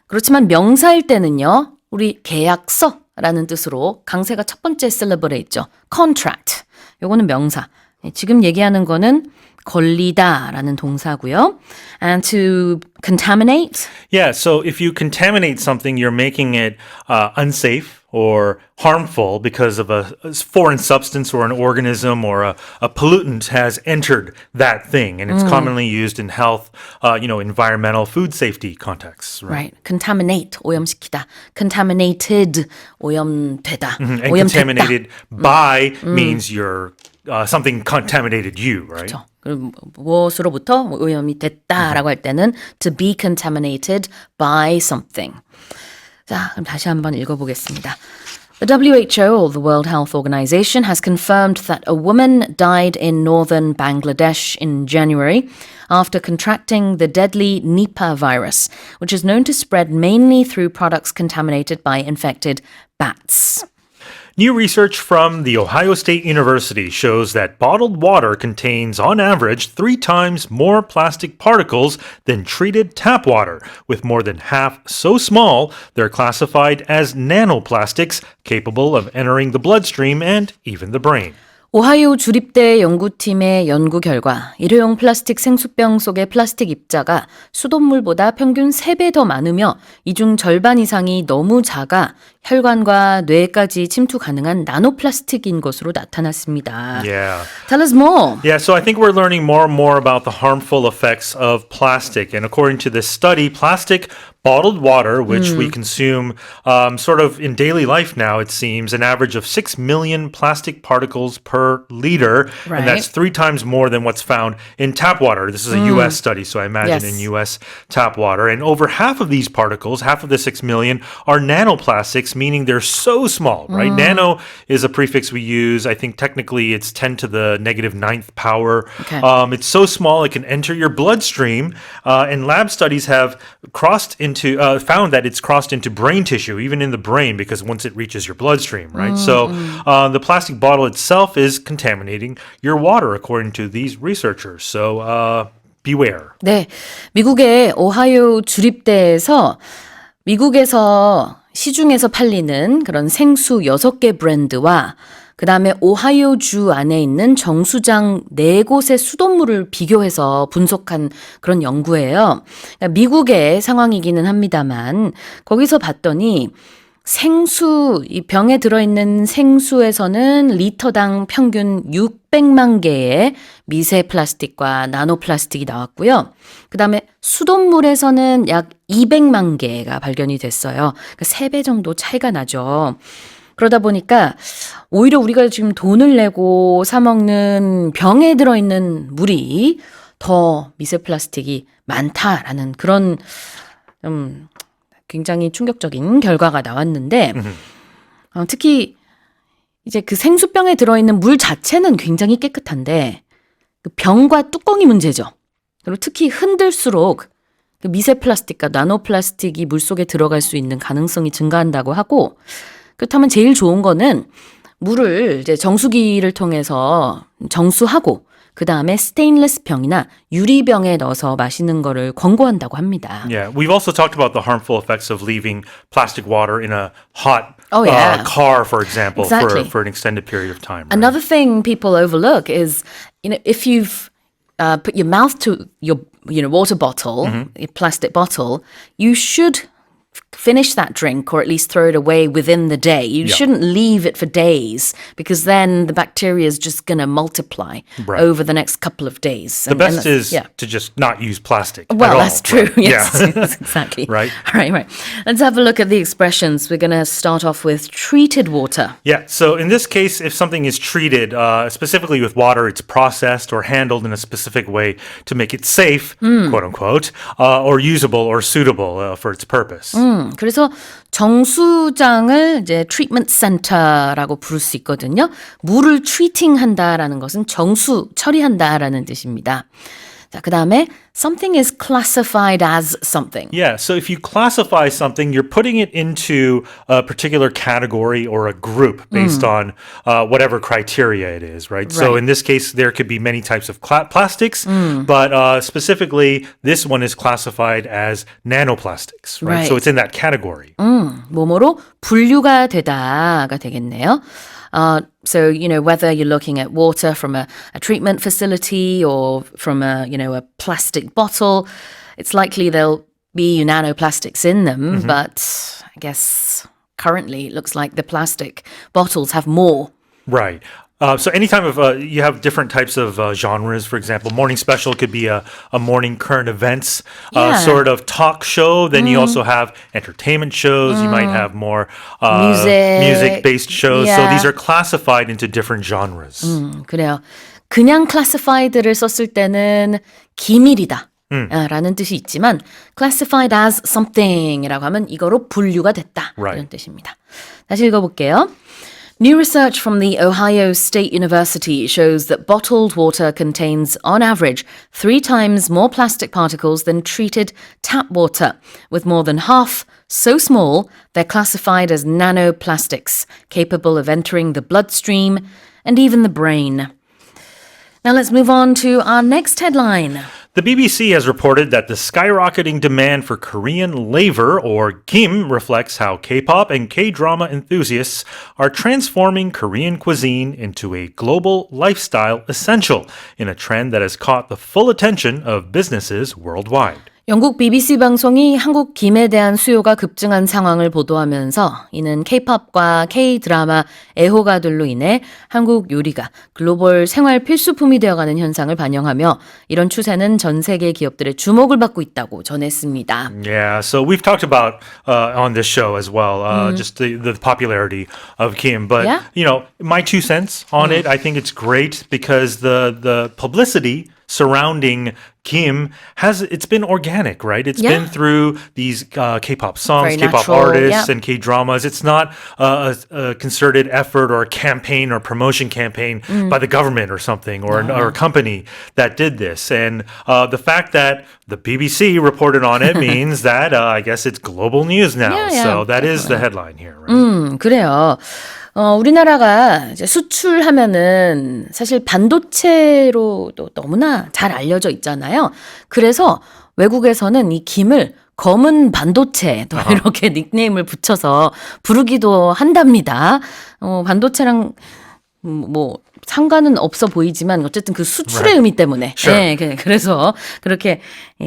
그렇지만 명사일 때는요, 우리 계약서 라는 뜻으로 강세가 첫 번째 syllable에 있죠. contract. 요거는 명사. 지금 얘기하는 거는 걸리다라는 동사고요. And to contaminate. Yeah, so if you contaminate something, you're making it unsafe or harmful because of a foreign substance or an organism or a pollutant has entered that thing. And it's commonly used in health, environmental, food safety contexts. Right. Contaminate, 오염시키다. Contaminated, 오염되다. And contaminated by means you're something contaminated you, right? 그렇죠. 무엇으로부터 오염이 됐다라고 할 때는 to be contaminated by something. 자, 그럼 다시 한번 읽어보겠습니다. The WHO, or the World Health Organization, has confirmed that a woman died in northern Bangladesh in January after contracting the deadly Nipah virus, which is known to spread mainly through products contaminated by infected bats. New research from The Ohio State University shows that bottled water contains, on average, 3 times more plastic particles than treated tap water, with more than half so small they're classified as nanoplastics capable of entering the bloodstream and even the brain. 오하이오 주립대 연구팀의 연구 결과 일회용 플라스틱 생수병 속의 플라스틱 입자가 수돗물보다 평균 3배 더 많으며 이 중 절반 이상이 너무 작아 혈관과 뇌까지 침투 가능한 나노 플라스틱인 것으로 나타났습니다. Yeah. Tell us more. Yeah, so I think we're learning more and more about the harmful effects of plastic. And according to this study, plastic bottled water, which we consume sort of in daily life now, it seems, an average of 6 million plastic particles per liter. Right. And that's 3 times more than what's found in tap water. This is a U.S. study, so I imagine Yes. in U.S. tap water. And over half of these particles, half of the 6 million, are nanoplastics, meaning they're so small, right? Nano is a prefix we use. I think technically it's 10 to the negative 9th power. Okay. It's so small it can enter your bloodstream, and lab studies have found that it's crossed into brain tissue, even in the brain, because once it reaches your bloodstream, right? So the plastic bottle itself is contaminating your water, according to these researchers. So beware. 네, 미국의 오하이오 주립대에서 미국에서 시중에서 팔리는 그런 생수 6개 브랜드와 그 다음에 오하이오주 안에 있는 정수장 4곳의 수돗물을 비교해서 분석한 그런 연구예요. 그러니까 미국의 상황이기는 합니다만 거기서 봤더니 생수, 이 병에 들어있는 생수에서는 리터당 평균 600만 개의 미세 플라스틱과 나노 플라스틱이 나왔고요. 그 다음에 수돗물에서는 약 200만 개가 발견이 됐어요. 그러니까 3배 정도 차이가 나죠. 그러다 보니까 오히려 우리가 지금 돈을 내고 사 먹는 병에 들어있는 물이 더 미세 플라스틱이 많다라는 그런 굉장히 충격적인 결과가 나왔는데 특히 이제 그 생수병에 들어있는 물 자체는 굉장히 깨끗한데 그 병과 뚜껑이 문제죠. 그리고 특히 흔들수록 그 미세 플라스틱과 나노 플라스틱이 물속에 들어갈 수 있는 가능성이 증가한다고 하고 그렇다면 제일 좋은 거는 물을 이제 정수기를 통해서 정수하고 그 다음에 스테인리스 병이나 유리병에 넣어서 마시는 거를 권고한다고 합니다. Yeah, we've also talked about the harmful effects of leaving plastic water in a hot Oh, yeah. car, for example, Exactly. for an extended period of time. Right? Another thing people overlook is, if you've put your mouth to your, water bottle, your plastic bottle, you should finish that drink or at least throw it away within the day. You shouldn't leave it for days because then the bacteria is just going to multiply Right. over the next couple of days. The best is yeah. to just not use plastic. at Well, all, that's true. right? Yes, Yeah. yes, exactly. Right. Right. Let's have a look at the expressions. We're going to start off with treated water. Yeah, so in this case, if something is treated, specifically with water, it's processed or handled in a specific way to make it safe, quote unquote, or usable or suitable for its purpose. 그래서 정수장을 이제 treatment center라고 부를 수 있거든요. 물을 treating한다라는 것은 정수 처리한다라는 뜻입니다. 자, 그다음에 something is classified as something. Yeah, so if you classify something, you're putting it into a particular category or a group based on whatever criteria it is, right? So Right. in this case, there could be many types of plastics, but specifically, this one is classified as nanoplastics, right? So Right. it's in that category. 뭐뭐로 분류가 되다가 되겠네요. So, whether you're looking at water from a treatment facility or from a plastic bottle, it's likely there'll be nanoplastics in them, but I guess currently it looks like the plastic bottles have more. Right. So anytime you have different types of genres, for example, Morning Special could be a morning current events Yeah. sort of talk show. Then you also have entertainment shows. You might have more music-based shows. So Yeah. these are classified into different genres. 그래요. 그냥 classified를 썼을 때는 기밀이다. 라는 뜻이 있지만 classified as something이라고 하면 이거로 분류가 됐다. Right. 이런 뜻입니다. 다시 읽어볼게요. New research from the Ohio State University shows that bottled water contains, on average, 3 times more plastic particles than treated tap water, with more than half so small they're classified as nanoplastics, capable of entering the bloodstream and even the brain. Now let's move on to our next headline. The BBC has reported that the skyrocketing demand for Korean labor, or kim, reflects how K-pop and K-drama enthusiasts are transforming Korean cuisine into a global lifestyle essential in a trend that has caught the full attention of businesses worldwide. 영국 BBC 방송이 한국 김에 대한 수요가 급증한 상황을 보도하면서 이는 K-팝과 K-드라마 애호가들로 인해 한국 요리가 글로벌 생활 필수품이 되어가는 현상을 반영하며 이런 추세는 전 세계 기업들의 주목을 받고 있다고 전했습니다. Yeah, so we've talked about on this show as well, just the popularity of Kim. But, Yeah? you know, my 2 cents on it, I think it's great because the publicity surrounding Kim it's been organic, right? It's Yeah. been through these K-pop songs, Very K-pop natural, artists, yeah. and K-dramas. It's not a concerted effort or a campaign or promotion campaign by the government or something or a company that did this. And the fact that the BBC reported on it means that I guess it's global news now. Yeah, So that is the headline here, right? 그래요. 우리나라가 이제 수출하면은 사실 반도체로도 너무나 잘 알려져 있잖아요. 그래서 외국에서는 이 김을 검은 반도체 또 이렇게 닉네임을 붙여서 부르기도 한답니다. 반도체랑 뭐 상관은 없어 보이지만 어쨌든 그 수출의 의미 때문에 Sure. 네, 그래서 그렇게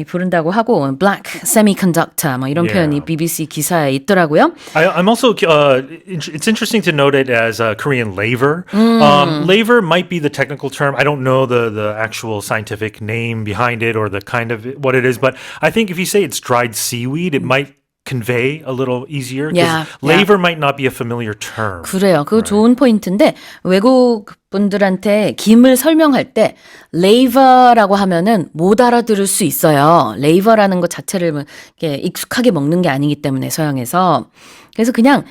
부른다고 하고 black semiconductor 뭐 이런 Yeah. 표현이 BBC 기사에 있더라고요. I'm also, it's interesting to note it as Korean laver. Laver might be the technical term. I don't know the actual scientific name behind it or the kind of what it is, but I think if you say it's dried seaweed, it might convey a little easier. 'Cause Yeah, laver might not be a familiar term. 그래요. 그거 좋은 포인트인데 외국 분들한테 김을 설명할 때 레이버라고 하면은 못 알아들을 수 있어요. 레이버라는 것 자체를 뭐 이렇게 익숙하게 먹는 게 아니기 때문에 서양에서. 그래서 그냥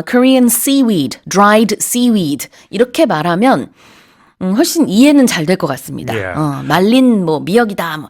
Korean seaweed, dried seaweed 이렇게 말하면 훨씬 이해는 잘 될 것 같습니다. Yeah. 말린 뭐 미역이다. 뭐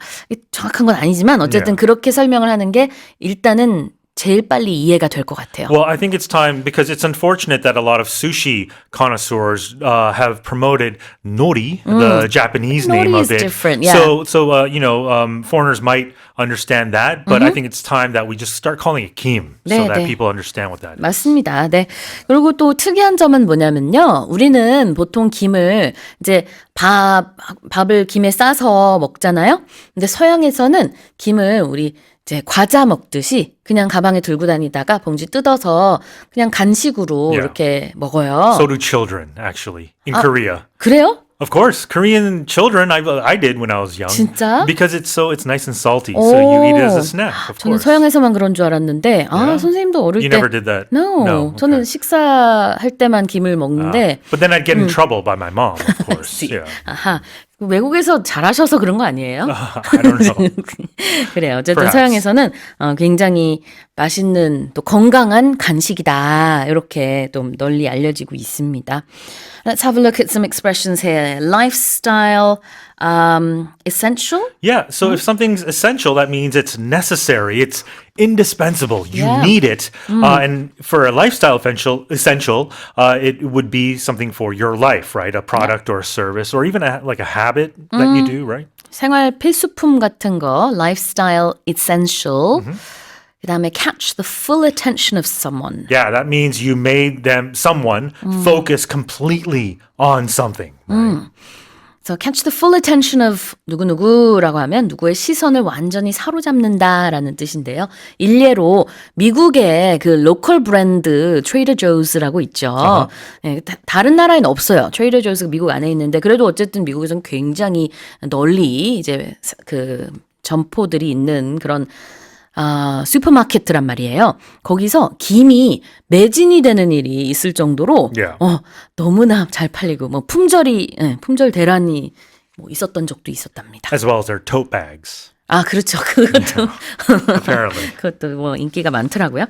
정확한 건 아니지만 어쨌든 Yeah. 그렇게 설명을 하는 게 일단은 제일 빨리 이해가 될 것 같아요. Well, I think it's time because it's unfortunate that a lot of sushi connoisseurs have promoted nori, the Japanese name Nori of is it. different, yeah. So you know, foreigners might understand that, but I think it's time that we just start calling it kim so 네, that 네. people understand what that is. 맞습니다. 네. 그리고 또 특이한 점은 뭐냐면요. 우리는 보통 김을 이제 밥을 김에 싸서 먹잖아요. 근데 서양에서는 김을 우리 이제 과자 먹듯이 그냥 가방에 들고 다니다가 봉지 뜯어서 그냥 간식으로 Yeah. 이렇게 먹어요. So do children, actually, in Korea. 그래요? Of course, Korean children. I did when I was young. 진짜? Because it's nice and salty, so you eat it as a snack. Of 저는 course. 서양에서만 그런 줄 알았는데 선생님도 어릴 You 때 never did that? No, No, 저는 okay. 식사할 때만 김을 먹는데 But then I'd get in trouble by my mom, of course. Yeah. 아하, 외국에서 잘하셔서 그런 거 아니에요? I don't know. 그래요. 어쨌든 Perhaps. 서양에서는 굉장히 맛있는 또 건강한 간식이다. 이렇게 좀 널리 알려지고 있습니다. Let's have a look at some expressions here. Lifestyle, essential. Yeah, so if something's essential, that means it's necessary, it's indispensable. You Yeah. need it. And for a lifestyle essential, it would be something for your life, right? A product or a service or even like a habit that you do, right? 생활 필수품 같은 거, lifestyle essential. 그다음에 catch the full attention of someone. Yeah, that means you made someone focus completely on something. Right? So catch the full attention of 누구누구라고 하면 누구의 시선을 완전히 사로잡는다라는 뜻인데요. 일례로 미국의 그 로컬 브랜드 Trader Joe's라고 있죠. 네, 다른 나라에는 없어요. Trader Joe's가 미국 안에 있는데 그래도 어쨌든 미국에서는 굉장히 널리 이제 그 점포들이 있는 그런 슈퍼마켓이란 말이에요. 거기서 김이 매진이 되는 일이 있을 정도로 Yeah. 너무나 잘 팔리고 뭐 품절 대란이 뭐 있었던 적도 있었답니다. As well as their tote bags, 그렇죠. 그것도 apparently. 그것도 뭐 인기가 많더라고요.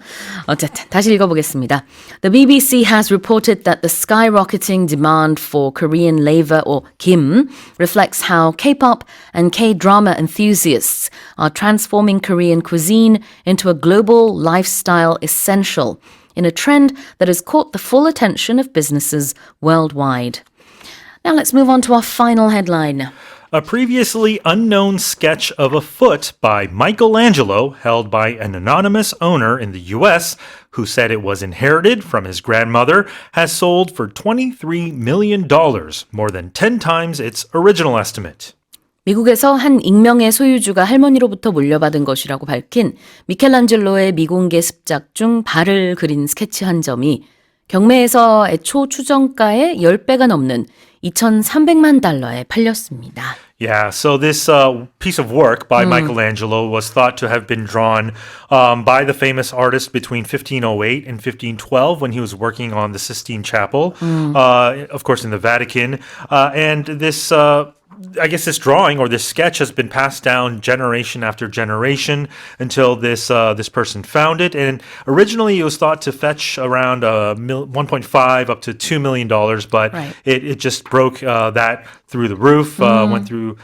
어쨌든 다시 읽어보겠습니다. The BBC has reported that the skyrocketing demand for Korean labor or kim reflects how K-pop and K-drama enthusiasts are transforming Korean cuisine into a global lifestyle essential in a trend that has caught the full attention of businesses worldwide. Now let's move on to our final headline. A previously unknown sketch of a foot by Michelangelo, held by an anonymous owner in the US, who said it was inherited from his grandmother, has sold for $23 million, more than 10 times its original estimate. 미국에서 한 익명의 소유주가 할머니로부터 물려받은 것이라고 밝힌 미켈란젤로의 미공개 습작 중 발을 그린 스케치 한 점이 경매에서 애초 추정가의 10배가 넘는 2,300만 달러에 팔렸습니다. Yeah, so this piece of work by Michelangelo was thought to have been drawn by the famous artist between 1508 and 1512 when he was working on the Sistine Chapel, of course in the Vatican. And this, I guess this drawing or this sketch has been passed down generation after generation until this person found it. And originally it was thought to fetch around 1.5 up to $2 million, but Right. it just broke that through the roof, went through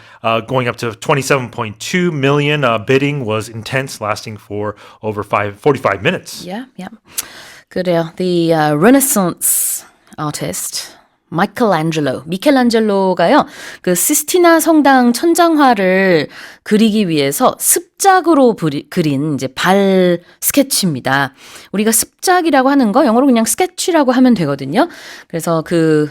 going up to 27.2 million. Bidding was intense, lasting for over 45 minutes. Yeah. 그래요. The Renaissance artist 미켈란젤로가요. 그 시스티나 성당 천장화를 그리기 위해서 습작으로 그린 이제 발 스케치입니다. 우리가 습작이라고 하는 거 영어로 그냥 스케치라고 하면 되거든요. 그래서 그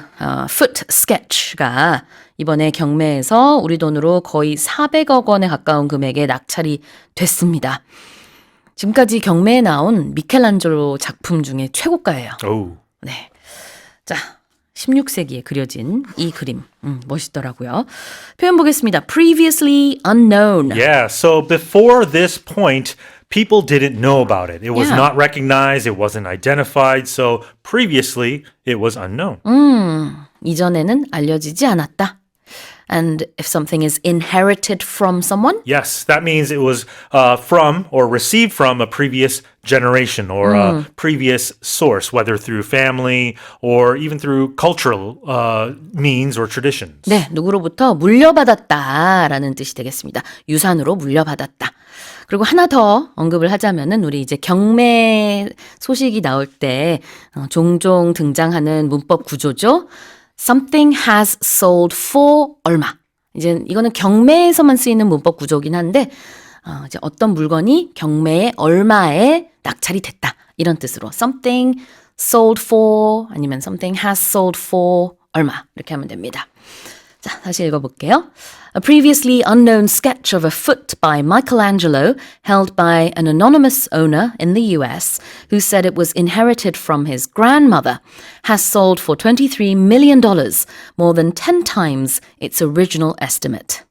foot sketch가 이번에 경매에서 우리 돈으로 거의 400억 원에 가까운 금액에 낙찰이 됐습니다. 지금까지 경매에 나온 미켈란젤로 작품 중에 최고가예요. Oh. 네. 자, 16세기에 그려진 이 그림. 멋있더라고요. 표현 보겠습니다. Previously unknown. Yeah, so before this point, people didn't know about it. It was Yeah. not recognized, it wasn't identified, so previously it was unknown. 이전에는 알려지지 않았다. And if something is inherited from someone, Yes, that means it was from or received from a previous generation or a previous source, whether through family or even through cultural means or traditions. 네, 누구로부터 물려받았다라는 뜻이 되겠습니다. 유산으로 물려받았다. 그리고 하나 더 언급을 하자면은 우리 이제 경매 소식이 나올 때 종종 등장하는 문법 구조죠. Something has sold for 얼마. 이제 이거는 경매에서만 쓰이는 문법 구조긴 한데 이제 어떤 물건이 경매에 얼마에 낙찰이 됐다. 이런 뜻으로 something sold for 아니면 something has sold for 얼마 이렇게 하면 됩니다. 자, 다시 읽어볼게요. A previously unknown sketch of a foot by Michelangelo, held by an anonymous owner in the US, who said it was inherited from his grandmother, has sold for $23 million, more than 10 times its original estimate.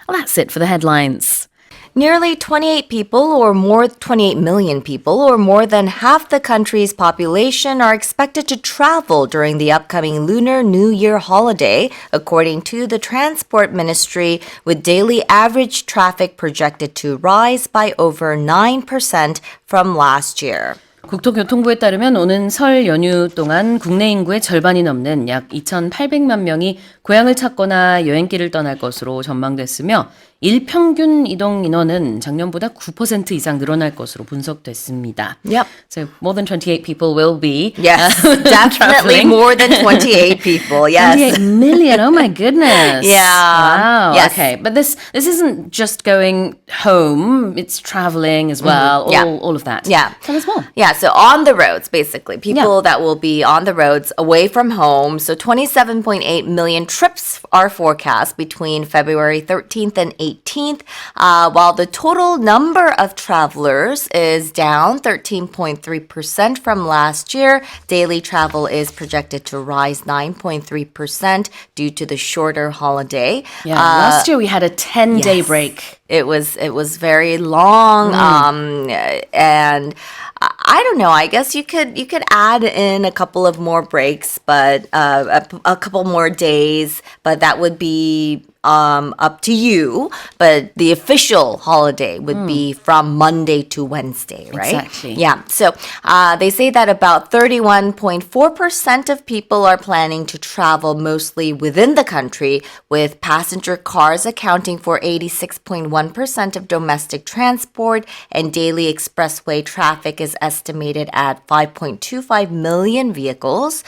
Well, that's it for the headlines. Nearly 28 people, or more 28 million people, or more than half the country's population are expected to travel during the upcoming Lunar New Year holiday, according to the Transport Ministry, with daily average traffic projected to rise by over 9% from last year. 국토교통부에 따르면 오는 설 연휴 동안 국내 인구의 절반이 넘는 약 2,800만 명이 고향을 찾거나 여행길을 떠날 것으로 전망됐으며 일평균 이동 인원은 작년보다 9% 이상 늘어날 것으로 분석됐습니다. Yep. So more than 28 people will be Yes, definitely traveling. more than 28 people. Yes. 28 million. Oh my goodness. Yeah. Wow. Yes. Okay. But this isn't just going home. It's traveling as well. Yeah. All of that. Yeah. Tell us more. Yeah, so on the roads, basically. People that will be on the roads away from home. So 27.8 million trips are forecast between February 13th and 18th, while the total number of travelers is down 13.3% from last year. Daily travel is projected to rise 9.3% due to the shorter holiday. Yeah. Last year we had a 10-day yes. break. It was very long, and I don't know. I guess you could add in a couple of more breaks, but a couple more days. But that would be up to you. But the official holiday would be from Monday to Wednesday, right? Exactly. Yeah. So they say that about 31.4% of people are planning to travel mostly within the country, with passenger cars accounting for 86.1% of domestic transport, and daily expressway traffic is estimated at 5.25 million vehicles.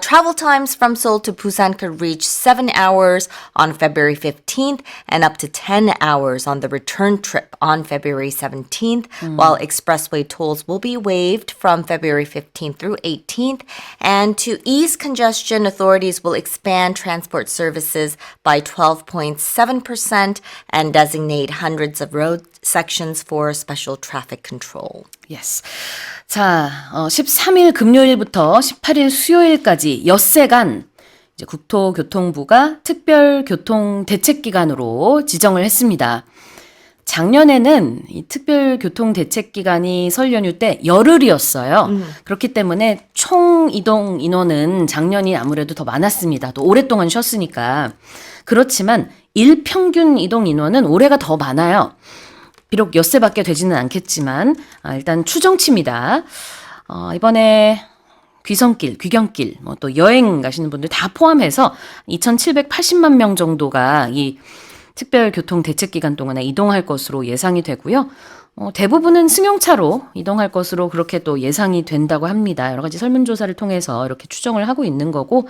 Travel times from Seoul to Busan could reach 7 hours on February February 15th and up to 10 hours on the return trip on February 17th, while expressway tolls will be waived from February 15th through 18th. And to ease congestion, authorities will expand transport services by 12.7% and designate hundreds of road sections for special traffic control. Yes. 자, 13일 금요일부터 18일 수요일까지 엿새간 이제 국토교통부가 특별교통대책기간으로 지정을 했습니다. 작년에는 이 특별교통대책기간이 설 연휴 때 열흘이었어요. 그렇기 때문에 총 이동 인원은 작년이 아무래도 더 많았습니다. 또 오랫동안 쉬었으니까. 그렇지만 일평균 이동 인원은 올해가 더 많아요. 비록 엿새밖에 되지는 않겠지만 일단 추정치입니다. 이번에 귀성길, 귀경길, 또 여행 가시는 분들 다 포함해서 2,780만 명 정도가 이 특별교통 대책 기간 동안에 이동할 것으로 예상이 되고요. 대부분은 승용차로 이동할 것으로 그렇게 또 예상이 된다고 합니다. 여러 가지 설문조사를 통해서 이렇게 추정을 하고 있는 거고,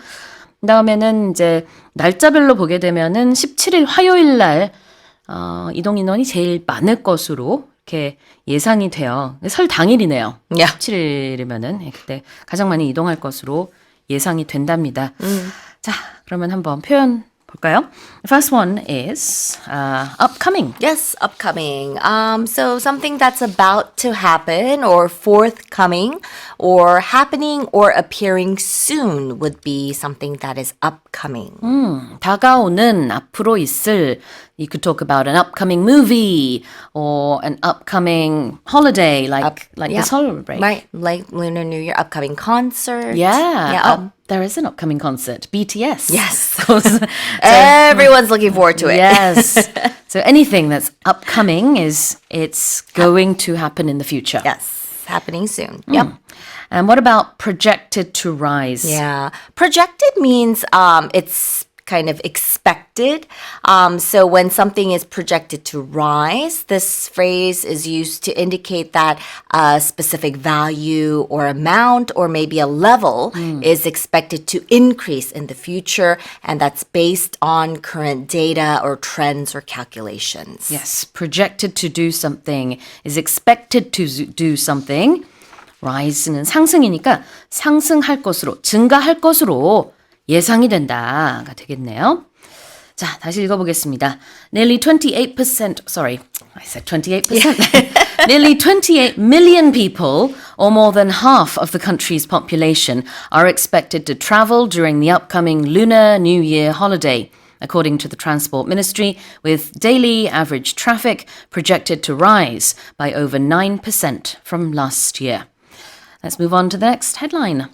그다음에는 이제 날짜별로 보게 되면은 17일 화요일 날 이동 인원이 제일 많을 것으로 이렇게 예상이 돼요. 설 당일이네요. Yeah. 17일이면은 그때 가장 많이 이동할 것으로 예상이 된답니다. 자, 그러면 한번 표현 볼까요? The first one is upcoming. Yes, upcoming. So something that's about to happen or forthcoming or happening or appearing soon would be something that is upcoming. 다가오는 앞으로 있을. You could talk about an upcoming movie or an upcoming holiday like the solar break. Right, like Lunar New Year, upcoming concert. Yeah. There is an upcoming concert, BTS. Yes. Of course. Everyone's looking forward to it. Yes. So anything that's upcoming it's going to happen in the future. Yes, happening soon. Yep. And what about projected to rise? Yeah. Projected means it's kind of expected. So when something is projected to rise, this phrase is used to indicate that a specific value or amount or maybe a level is expected to increase in the future, and that's based on current data or trends or calculations. Yes, projected to do something is expected to do something. rise는 상승이니까 상승할 것으로, 증가할 것으로 예상이 된다가 되겠네요. 자, 다시 읽어보겠습니다. Nearly 28%, sorry, I said 28%. Nearly 28 million people, or more than half of the country's population, are expected to travel during the upcoming Lunar New Year holiday, according to the Transport Ministry, with daily average traffic projected to rise by over 9% from last year. Let's move on to the next headline.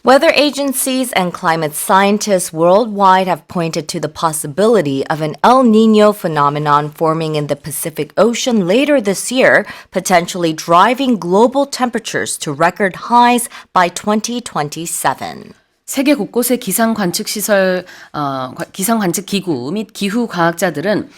Weather agencies and climate scientists worldwide have pointed to the possibility of an El Nino phenomenon forming in the Pacific Ocean later this year, potentially driving global temperatures to record highs by 2027. 세계 곳곳의 기상 관측 시설, 기상 관측 기구 및 기후 과학자들은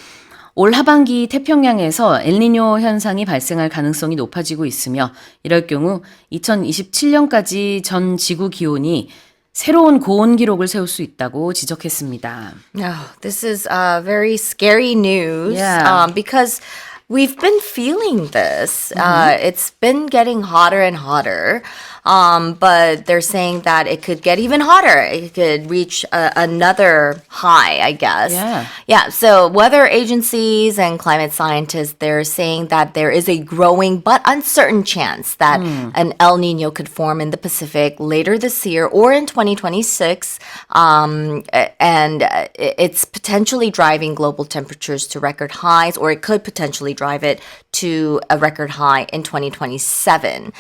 올 하반기 태평양에서 엘니뇨 현상이 발생할 가능성이 높아지고 있으며 이럴 경우 2027년까지 전 지구 기온이 새로운 고온 기록을 세울 수 있다고 지적했습니다. Oh, this is very scary news Yeah. because we've been feeling this. It's been getting hotter and hotter. But they're saying that it could get even hotter. It could reach another high, I guess. Yeah. So weather agencies and climate scientists, they're saying that there is a growing but uncertain chance that an El Nino could form in the Pacific later this year or in 2026. And it's potentially driving global temperatures to record highs, or it could potentially drive it to a record high in 2027.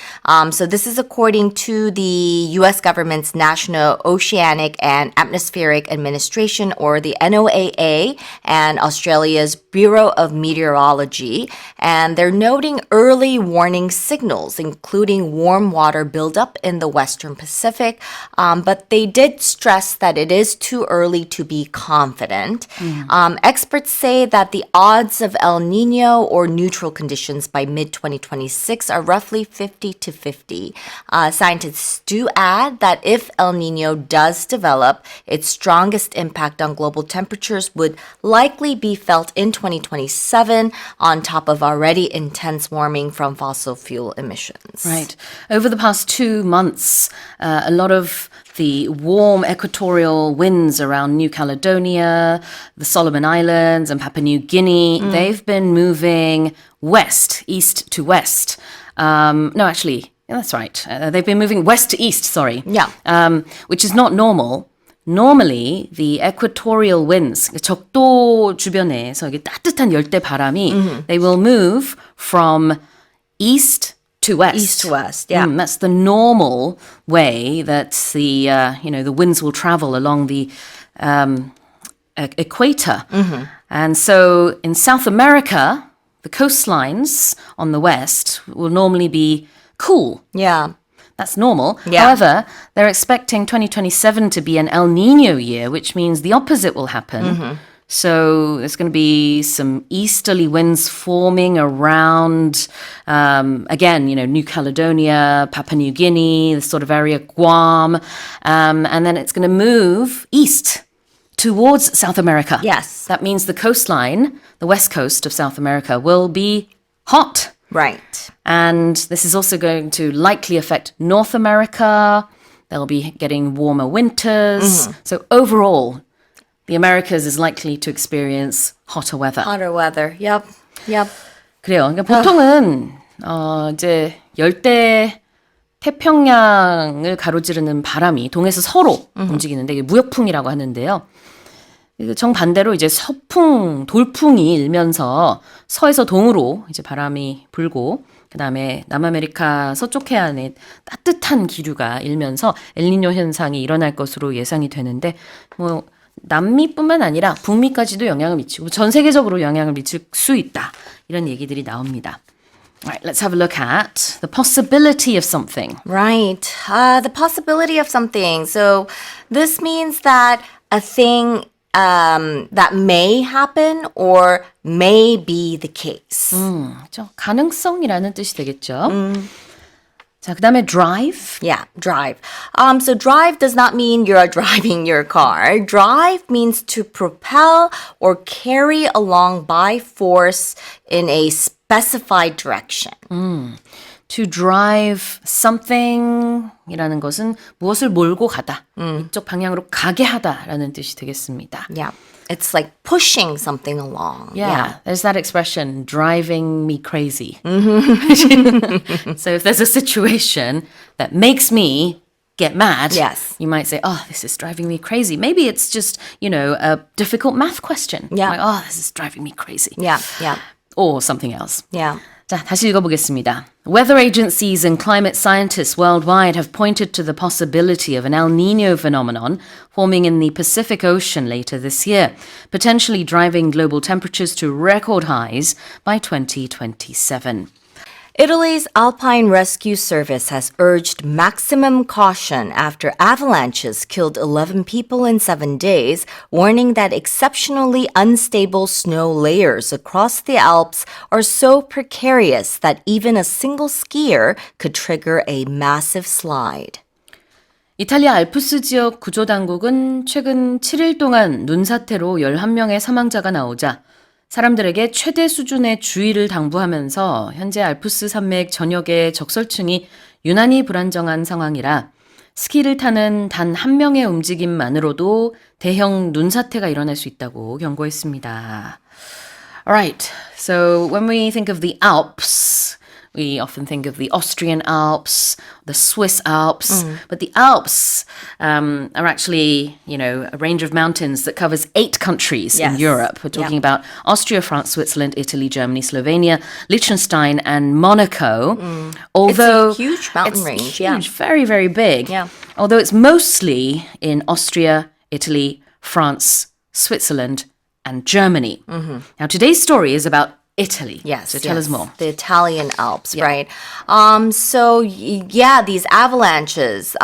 So this is according to the U.S. government's National Oceanic and Atmospheric Administration, or the NOAA, and Australia's Bureau of Meteorology. And they're noting early warning signals, including warm water buildup in the Western Pacific. But they did stress that it is too early to be confident. Experts say that the odds of El Nino or neutral conditions by mid-2026 are roughly 50 to 50. Scientists do add that if El Nino does develop, its strongest impact on global temperatures would likely be felt in 2027 on top of already intense warming from fossil fuel emissions. Right. Over the past 2 months, a lot of the warm equatorial winds around New Caledonia, the Solomon Islands, and Papua New Guinea, they've been moving west, east to west. No, actually, that's right. They've been moving west to east, sorry. Yeah. Which is not normal. Normally, the equatorial winds, 적도 주변에서 이게 따뜻한 열대 바람이, they will move from east to west. East to west, yeah. That's the normal way that the winds will travel along the equator. And so in South America, the coastlines on the west will normally be cool. Yeah. That's normal. Yeah. However, they're expecting 2027 to be an El Nino year, which means the opposite will happen. So there's going to be some easterly winds forming around, again, New Caledonia, Papua New Guinea, this sort of area, Guam. And then it's going to move east towards South America. Yes. That means the coastline, the west coast of South America, will be hot. Right. And this is also going to likely affect North America. They'll be getting warmer winters. So overall, the Americas is likely to experience hotter weather. Hotter weather. Yep. 그래요. 그러니까 보통은 이제 열대 태평양을 가로지르는 바람이 동에서 서로 움직이는데 이게 무역풍이라고 하는데요. 정반대로 이제 서풍, 돌풍이 일면서 서에서 동으로 이제 바람이 불고 그다음에 남아메리카 서쪽 해안에 따뜻한 기류가 일면서 엘니뇨 현상이 일어날 것으로 예상이 되는데 뭐 남미뿐만 아니라 북미까지도 영향을 미치고 전 세계적으로 영향을 미칠 수 있다. 이런 얘기들이 나옵니다. Alright, let's have a look at the possibility of something. Right. The possibility of something. So this means that a thing that may happen or may be the case. 그렇죠? 가능성이라는 뜻이 되겠죠. 자, 그다음에 drive. Yeah, drive. So drive does not mean you're driving your car. Drive means to propel or carry along by force in a specified direction. To drive something이라는 것은 무엇을 몰고 가다. 이쪽 방향으로 가게 하다라는 뜻이 되겠습니다. Yeah. It's like pushing something along. Yeah, there's that expression, driving me crazy. So if there's a situation that makes me get mad, Yes. you might say, oh, this is driving me crazy. Maybe it's just, a difficult math question. Yeah. Like, oh, this is driving me crazy. Yeah. Or something else. Yeah. 자, 다시 읽어보겠습니다. Weather agencies and climate scientists worldwide have pointed to the possibility of an El Nino phenomenon forming in the Pacific Ocean later this year, potentially driving global temperatures to record highs by 2027. Italy's Alpine Rescue Service has urged maximum caution after avalanches killed 11 people in 7 days, warning that exceptionally unstable snow layers across the Alps are so precarious that even a single skier could trigger a massive slide. 이탈리아 알프스 지역 구조당국은 최근 7일 동안 눈사태로 11명의 사망자가 나오자 사람들에게 최대 수준의 주의를 당부하면서 현재 알프스 산맥 전역의 적설층이 유난히 불안정한 상황이라 스키를 타는 단 한 명의 움직임만으로도 대형 눈사태가 일어날 수 있다고 경고했습니다. Alright, so when we think of the Alps, we often think of the Austrian Alps, the Swiss Alps, but the Alps are actually, a range of mountains that covers 8 countries in Yes. Europe. We're talking about Austria, France, Switzerland, Italy, Germany, Slovenia, Liechtenstein, and Monaco. Although It's a huge mountain it's range, huge, yeah. very, very big. Yeah. Although it's mostly in Austria, Italy, France, Switzerland, and Germany. Now, today's story is about Italy. Yes. So tell us yes. more. The Italian Alps, Yeah. right? These avalanches,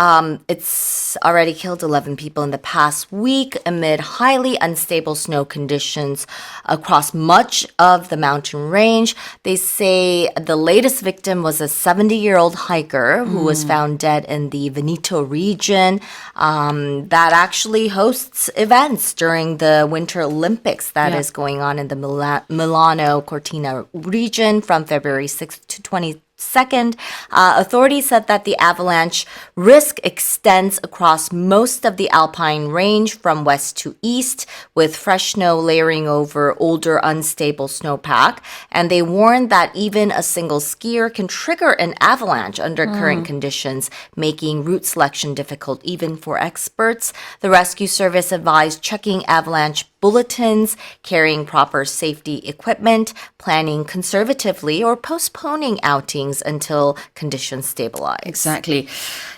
it's already killed 11 people in the past week amid highly unstable snow conditions across much of the mountain range. They say the latest victim was a 70-year-old hiker who was found dead in the Veneto region that actually hosts events during the Winter Olympics that is going on in the Milano Cortina region from February 6th to 22nd. Authorities said that the avalanche risk extends across most of the Alpine range from west to east, with fresh snow layering over older, unstable snowpack. And they warned that even a single skier can trigger an avalanche under current conditions, making route selection difficult even for experts. The rescue service advised checking avalanche bulletins, carrying proper safety equipment, planning conservatively, or postponing outings until conditions stabilize. Exactly.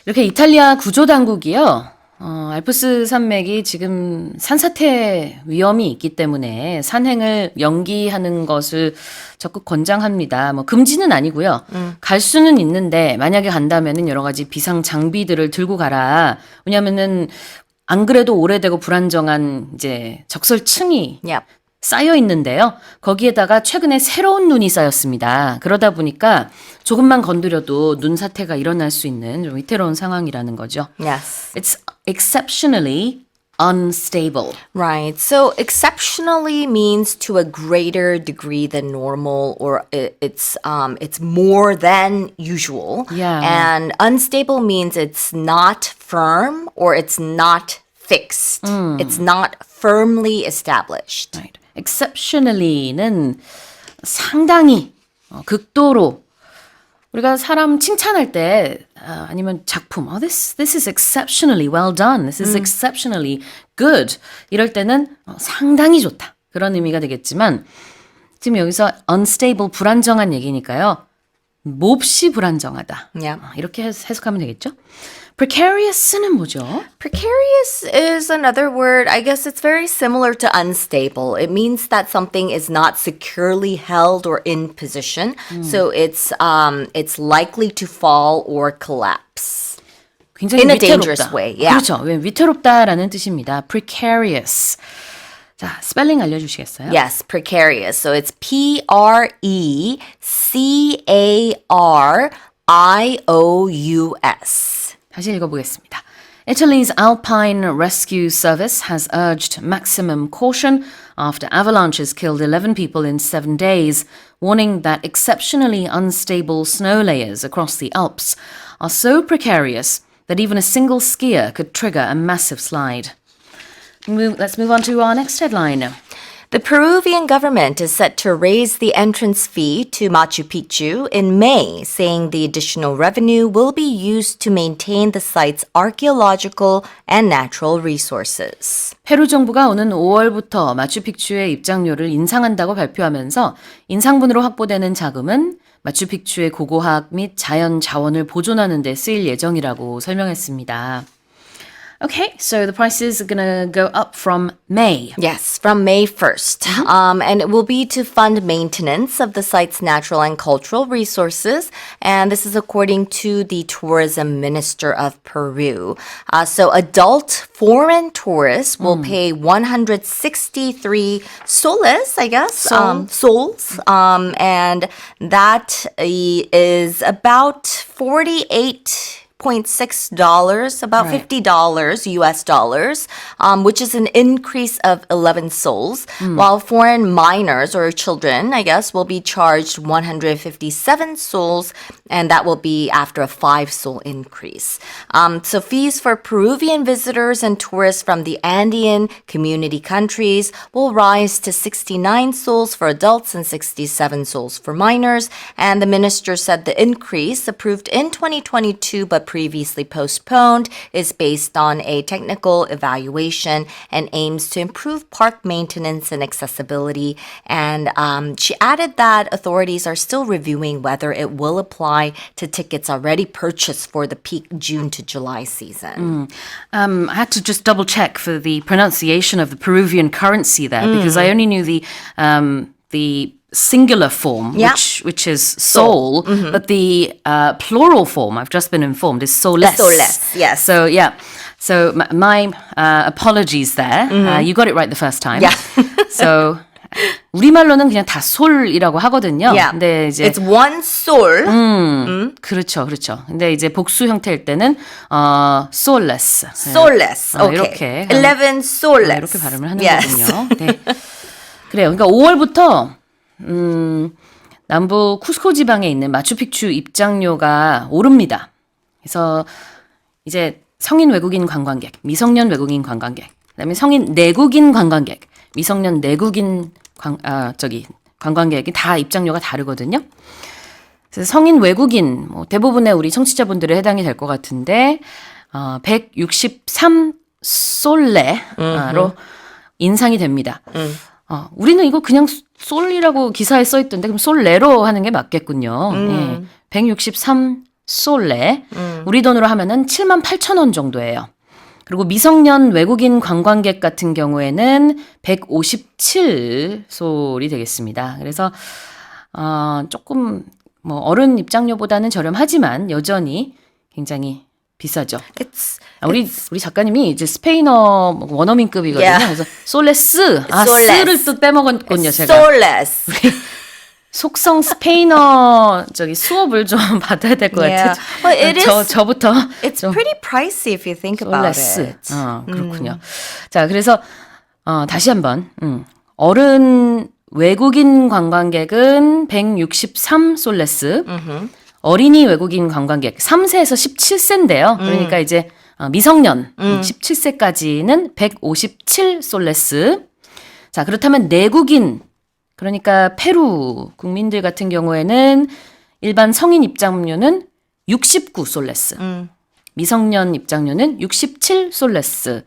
이렇게 이탈리아 구조당국이요. 알프스 산맥이 지금 산사태 위험이 있기 때문에 산행을 연기하는 것을 적극 권장합니다. 뭐 금지는 아니고요. 갈 수는 있는데 만약에 간다면은 여러 가지 비상 장비들을 들고 가라. 왜냐면은 안 그래도 오래되고 불안정한 이제 적설층이 Yep. 쌓여 있는데요. 거기에다가 최근에 새로운 눈이 쌓였습니다. 그러다 보니까 조금만 건드려도 눈 사태가 일어날 수 있는 좀 위태로운 상황이라는 거죠. Yes. It's exceptionally unstable. Right. So exceptionally means to a greater degree than normal, or it's more than usual. Yeah. And unstable means it's not firm or it's not fixed. It's not firmly established. Right. exceptionally는 상당히 극도로 우리가 사람 칭찬할 때 아니면 작품 this is exceptionally well done. This is exceptionally good. 이럴 때는 상당히 좋다. 그런 의미가 되겠지만 지금 여기서 unstable 불안정한 얘기니까요. 몹시 불안정하다. Yeah. 이렇게 해석하면 되겠죠? precarious는 뭐죠? Precarious is another word. I guess it's very similar to unstable. It means that something is not securely held or in position. So it's likely to fall or collapse. 굉장히 In a 위태롭다. dangerous way, yeah. 그렇죠. 위태롭다라는 뜻입니다. precarious. 자, 스펠링 알려주시겠어요? Yes, precarious. So it's Precarious. 다시 읽어보겠습니다. Italy's Alpine Rescue Service has urged maximum caution after avalanches killed 11 people in 7 days, warning that exceptionally unstable snow layers across the Alps are so precarious that even a single skier could trigger a massive slide. Let's move on to our next headline. The Peruvian government is set to raise the entrance fee to Machu Picchu in May, saying the additional revenue will be used to maintain the site's archaeological and natural resources. 페루 정부가 오는 5월부터 마추픽추의 입장료를 인상한다고 발표하면서 인상분으로 확보되는 자금은 마추픽추의 고고학 및 자연 자원을 보존하는 데 쓰일 예정이라고 설명했습니다. Okay, so the prices are going to go up from May. Yes, from May 1st. And it will be to fund maintenance of the site's natural and cultural resources. And this is according to the tourism minister of Peru. So adult foreign tourists will pay 163 soles, I guess. Soles. And that is about $48.6, about $50 US dollars, which is an increase of 11 sols, while foreign minors or children, I guess, will be charged 157 sols, and that will be after a 5 sol increase. So fees for Peruvian visitors and tourists from the Andean community countries will rise to 69 sols for adults and 67 sols for minors, and the minister said the increase, approved in 2022 but previously postponed, is based on a technical evaluation and aims to improve park maintenance and accessibility. And she added that authorities are still reviewing whether it will apply to tickets already purchased for the peak June to July season. I had to just double check for the pronunciation of the Peruvian currency there because I only knew the singular form, Yeah. which is soul, but the plural form, I've just been informed, is soulless. Soulless, yes. So, yeah. So, my apologies there. You got it right the first time. Yeah. So, 우리말로는 그냥 다 솔이라고 하거든요. Yeah. 근데 이제 It's one soul. 그렇죠, 그렇죠. 근데 이제 복수 형태일 때는 soulless. Soulless. Okay. 이렇게 11 soulless. 이렇게 발음을 하는 Yes. 거군요. 네. 그래요. 그러니까 5월부터 남부 쿠스코 지방에 있는 마추픽추 입장료가 오릅니다. 그래서 이제 성인 외국인 관광객, 미성년 외국인 관광객, 그다음에 성인 내국인 관광객, 미성년 내국인 관광객이 다 입장료가 다르거든요. 그래서 성인 외국인 뭐 대부분의 우리 청취자분들에 해당이 될 것 같은데 163 솔레로 인상이 됩니다. 우리는 이거 그냥 솔이라고 기사에 써 있던데 그럼 솔레로 하는 게 맞겠군요. 예, 163 솔레. 우리 돈으로 하면은 78,000원 정도예요. 그리고 미성년 외국인 관광객 같은 경우에는 157솔이 되겠습니다. 그래서 조금 뭐 어른 입장료보다는 저렴하지만 여전히 굉장히 비싸죠. 우리 작가님이 이제 스페인어 원어민급이거든요. Yeah. 그래서 솔레스, Soulless. 스를 또 빼먹었군요, 제가. Soulless. 속성 스페인어 수업을 좀 받아야 될 것 Yeah. 같아요. Well, it is- 저부터 It's 좀 pretty pricey if you think about 솔레스. it. 그렇군요. 자, 그래서 다시 한번 어른 외국인 관광객은 163 솔레스, 어린이 외국인 관광객 3세에서 17세인데요. 그러니까 이제 미성년 17세까지는 157 솔레스. 자, 그렇다면 내국인 그러니까 페루 국민들 같은 경우에는 일반 성인 입장료는 69 솔레스. 미성년 입장료는 67 솔레스.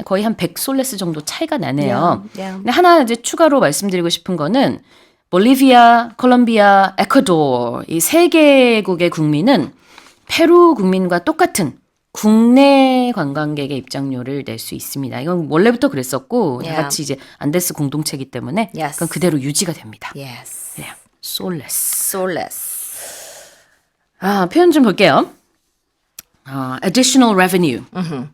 거의 한 100 솔레스 정도 차이가 나네요. Yeah. 근데 하나 이제 추가로 말씀드리고 싶은 거는 볼리비아, 콜롬비아, 에콰도르 이 세 개국의 국민은 페루 국민과 똑같은 국내 관광객의 입장료를 낼 수 있습니다. 이건 원래부터 그랬었고 다 Yeah. 같이 이제 안데스 공동체이기 때문에 Yes. 그건 그대로 유지가 됩니다. Yes. 그래요. 솔레스. Soulless. 표현 좀 볼게요. Additional revenue.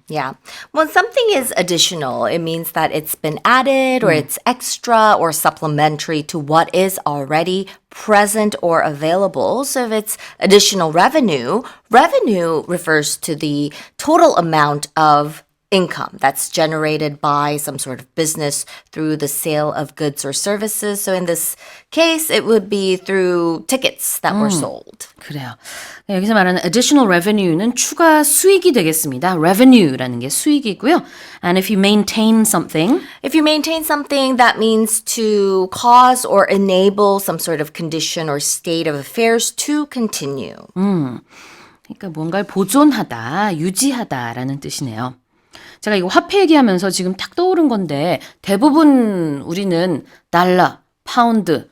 Yeah. When something is additional, it means that it's been added or it's extra or supplementary to what is already present or available. So if it's additional revenue, revenue refers to the total amount of income that's generated by some sort of business through the sale of goods or services. So in this case, it would be through tickets that were sold. 그래요. 여기서 말하는 additional revenue는 추가 수익이 되겠습니다. revenue라는 게 수익이고요. And if you maintain something, If you maintain something, that means to cause or enable some sort of condition or state of affairs to continue. 그러니까 뭔가를 보존하다, 유지하다라는 뜻이네요. 제가 이거 화폐 얘기하면서 지금 딱 떠오른 건데 대부분 우리는 달러, 파운드,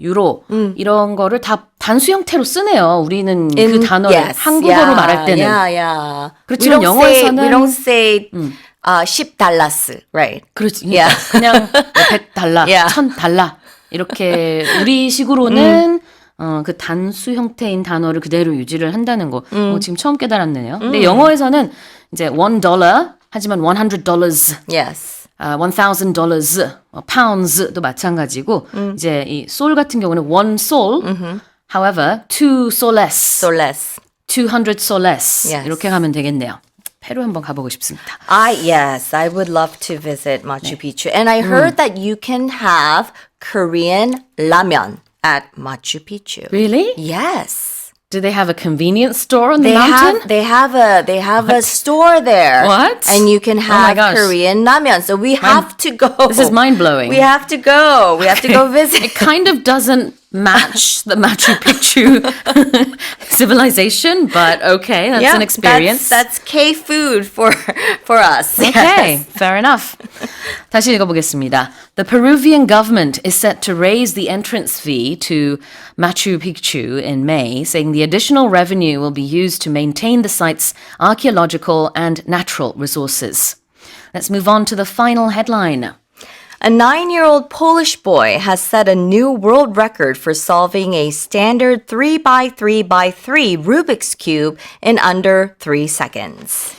유로 이런 거를 다 단수 형태로 쓰네요. 우리는 그 단어를 Yes, 한국어로 yeah, 말할 때는. Yeah, yeah. 그렇지만 영어에서는 we don't say 10달러스, right? 그렇지. Yeah. 그냥 100달러, Yeah. 1000달러 이렇게 우리식으로는 그 단수 형태인 단어를 그대로 유지를 한다는 거. 지금 처음 깨달았네요. 근데 영어에서는 이제 $1 하지만 $100, Yes. $1,000, pounds도 마찬가지고 이제 이 soul 같은 경우는 one soul, however, two soles, So less. 200 soles Yes. 이렇게 가면 되겠네요. 페루 한번 가보고 싶습니다. Yes, I would love to visit Machu Picchu. And I heard that you can have Korean ramen at Machu Picchu. Really? Yes. Do they have a convenience store on the They mountain? have a store there. What? And you can Oh my have gosh. Korean ramen. So we have to go. This is mind-blowing. We have to go. We have to go visit. It kind of doesn't match the Machu Picchu civilization, but okay, that's an experience. That's K food for us. Okay, Yes. fair enough. 다시 읽어보겠습니다. The Peruvian government is set to raise the entrance fee to Machu Picchu in May, saying the additional revenue will be used to maintain the site's archaeological and natural resources. Let's move on to the final headline. A 9-year-old Polish boy has set a new world record for solving a standard 3x3x3 Rubik's Cube in under 3 seconds.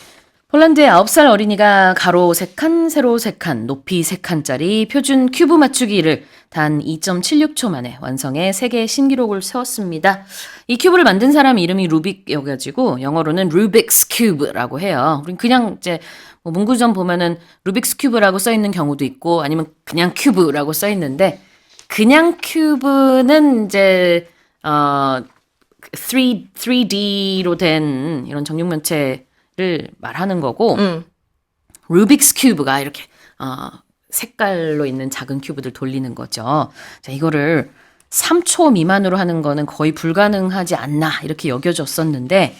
폴란드의 9살 어린이가 가로 3칸, 세로 3칸, 높이 3칸짜리 표준 큐브 맞추기를 단 2.76초 만에 완성해 세계 신기록을 세웠습니다. 이 큐브를 만든 사람 이름이 루빅이어가지고 영어로는 루빅스 큐브라고 해요. 우린 그냥 이제 뭐 문구점 보면은 루빅스 큐브라고 써 있는 경우도 있고 아니면 그냥 큐브라고 써 있는데 그냥 큐브는 이제 3D로 된 이런 정육면체를 말하는 거고 루빅스 큐브가 이렇게 색깔로 있는 작은 큐브들 돌리는 거죠. 자, 이거를 3초 미만으로 하는 거는 거의 불가능하지 않나 이렇게 여겨졌었는데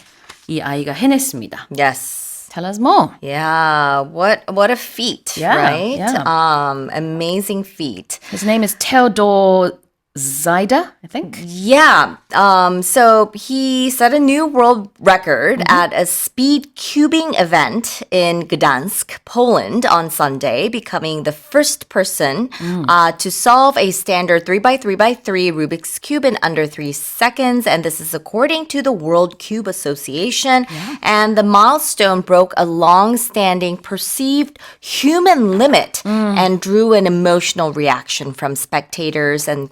이 아이가 해냈습니다. Yes. Tell us more. Yeah, what a feat, Yeah, right? yeah. Amazing feat. His name is Theodor Zajda, I think. Yeah. So he set a new world record at a speed cubing event in Gdansk, Poland on Sunday, becoming the first person to solve a standard 3x3x3 Rubik's Cube in under 3 seconds. And this is according to the World Cube Association. Yeah. And the milestone broke a long-standing perceived human limit and drew an emotional reaction from spectators and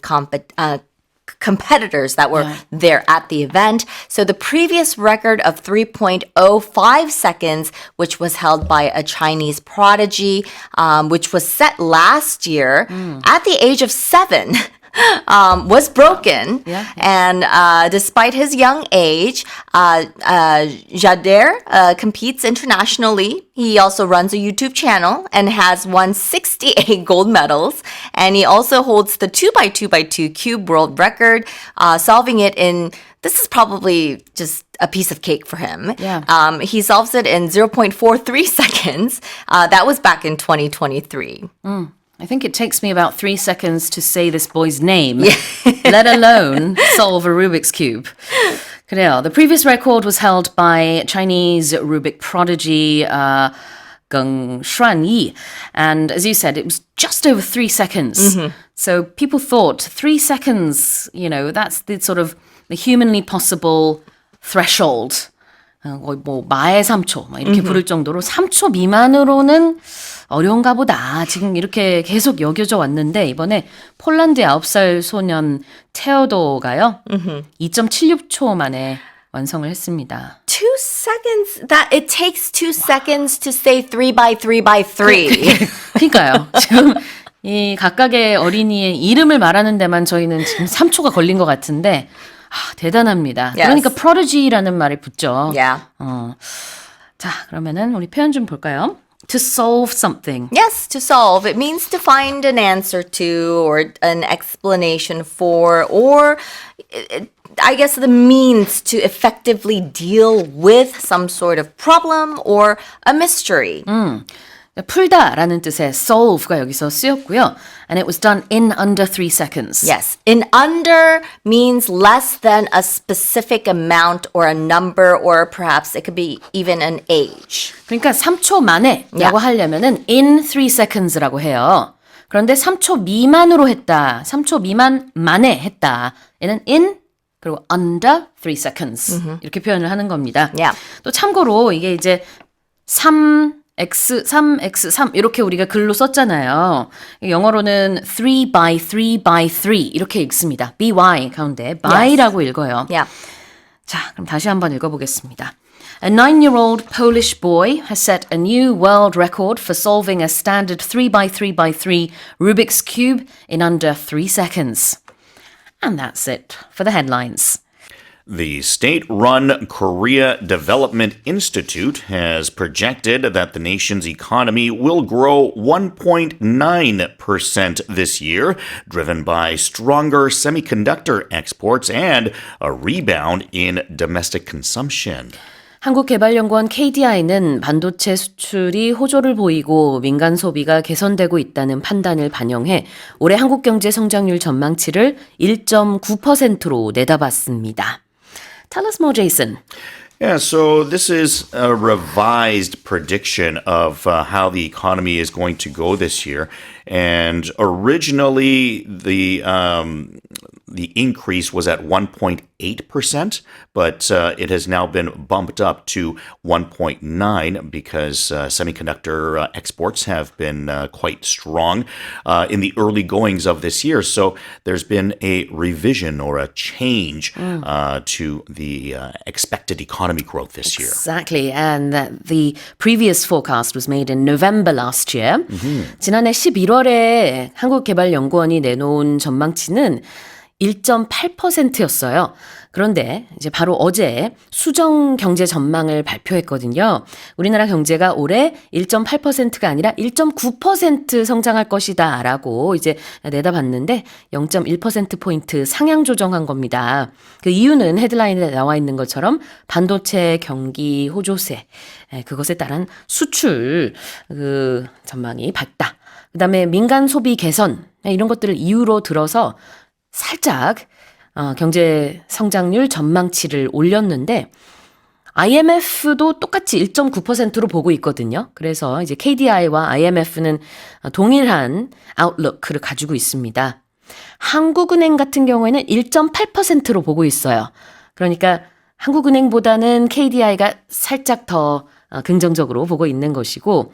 competitors that were there at the event. So the previous record of 3.05 seconds, which was held by a Chinese prodigy, which was set last year at the age of 7, was broken. Yeah. And despite his young age, Jader competes internationally. He also runs a YouTube channel and has won 68 gold medals. And he also holds the 2x2x2 cube world record, solving it in, this is probably just a piece of cake for him. Yeah. He solves it in 0.43 seconds. That was back in 2023. I think it takes me about 3 seconds to say this boy's name, let alone solve a Rubik's Cube. 그래요. The previous record was held by Chinese Rubik prodigy Geng Shuanyi. And as you said, it was just over 3 seconds. So people thought 3 seconds, you know, that's the sort of the humanly possible threshold. 거의 뭐 마의 3초 막 이렇게 부를 정도로 3초 미만으로는 어려운가 보다. 지금 이렇게 계속 여겨져 왔는데 이번에 폴란드의 9살 소년 테오도가요. 2.76초 만에 완성을 했습니다. 2 seconds? That it takes 2 seconds to say 3x3x3. 그러니까요. 지금 이 각각의 어린이의 이름을 말하는 데만 저희는 지금 3초가 걸린 것 같은데 대단합니다. Yes. 그러니까 prodigy라는 말이 붙죠. Yeah. 자, 그러면은 우리 표현 좀 볼까요? To solve something. Yes, to solve. It means to find an answer to or an explanation for or I guess the means to effectively deal with some sort of problem or a mystery. 풀다라는 뜻의 solve가 여기서 쓰였고요. And it was done in under 3 seconds. Yes, in under means less than a specific amount or a number or perhaps it could be even an age. 그러니까 3초 만에 라고 하려면은 in 3 seconds라고 해요. 그런데 3초 미만으로 했다. 3초 미만 만에 했다. 얘는 in 그리고 under 3 seconds. 이렇게 표현을 하는 겁니다. Yeah. 또 참고로 이게 이제 3x3 이렇게 우리가 글로 썼잖아요. 영어로는 3x3x3 이렇게 읽습니다. by 가운데 by라고 읽어요. Yeah. 자, 그럼 다시 한번 읽어보겠습니다. A 9-year-old Polish boy has set a new world record for solving a standard 3x3x3 Rubik's Cube in under 3 seconds. And that's it for the headlines. The state-run Korea Development Institute has projected that the nation's economy will grow 1.9% this year, driven by stronger semiconductor exports and a rebound in domestic consumption. 한국개발연구원 KDI는 반도체 수출이 호조를 보이고 민간 소비가 개선되고 있다는 판단을 반영해 올해 한국 경제 성장률 전망치를 1.9%로 내다봤습니다. Tell us more, Jason. Yeah, so this is a revised prediction of how the economy is going to go this year. And originally, the increase was at 1.8%, but it has now been bumped up to 1.9 because semiconductor exports have been quite strong in the early goings of this year. So there's been a revision or a change to the expected economy growth this year. Exactly. And that the previous forecast was made in November last year. 지난해 11월에 한국개발연구원이 내놓은 전망치는 1.8%였어요. 그런데 이제 바로 어제 수정 경제 전망을 발표했거든요. 우리나라 경제가 올해 1.8%가 아니라 1.9% 성장할 것이다 라고 이제 내다봤는데 0.1%포인트 상향 조정한 겁니다. 그 이유는 헤드라인에 나와 있는 것처럼 반도체 경기 호조세, 그것에 따른 수출 그 전망이 밝다. 그다음에 민간 소비 개선 이런 것들을 이유로 들어서 살짝 경제 성장률 전망치를 올렸는데 IMF도 똑같이 1.9%로 보고 있거든요. 그래서 이제 KDI와 IMF는 동일한 아웃룩을 가지고 있습니다. 한국은행 같은 경우에는 1.8%로 보고 있어요. 그러니까 한국은행보다는 KDI가 살짝 더 긍정적으로 보고 있는 것이고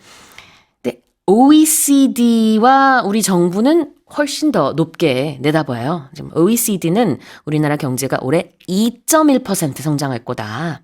OECD와 우리 정부는 훨씬 더 높게 내다봐요. 지금 OECD는 우리나라 경제가 올해 2.1% 성장할 거다.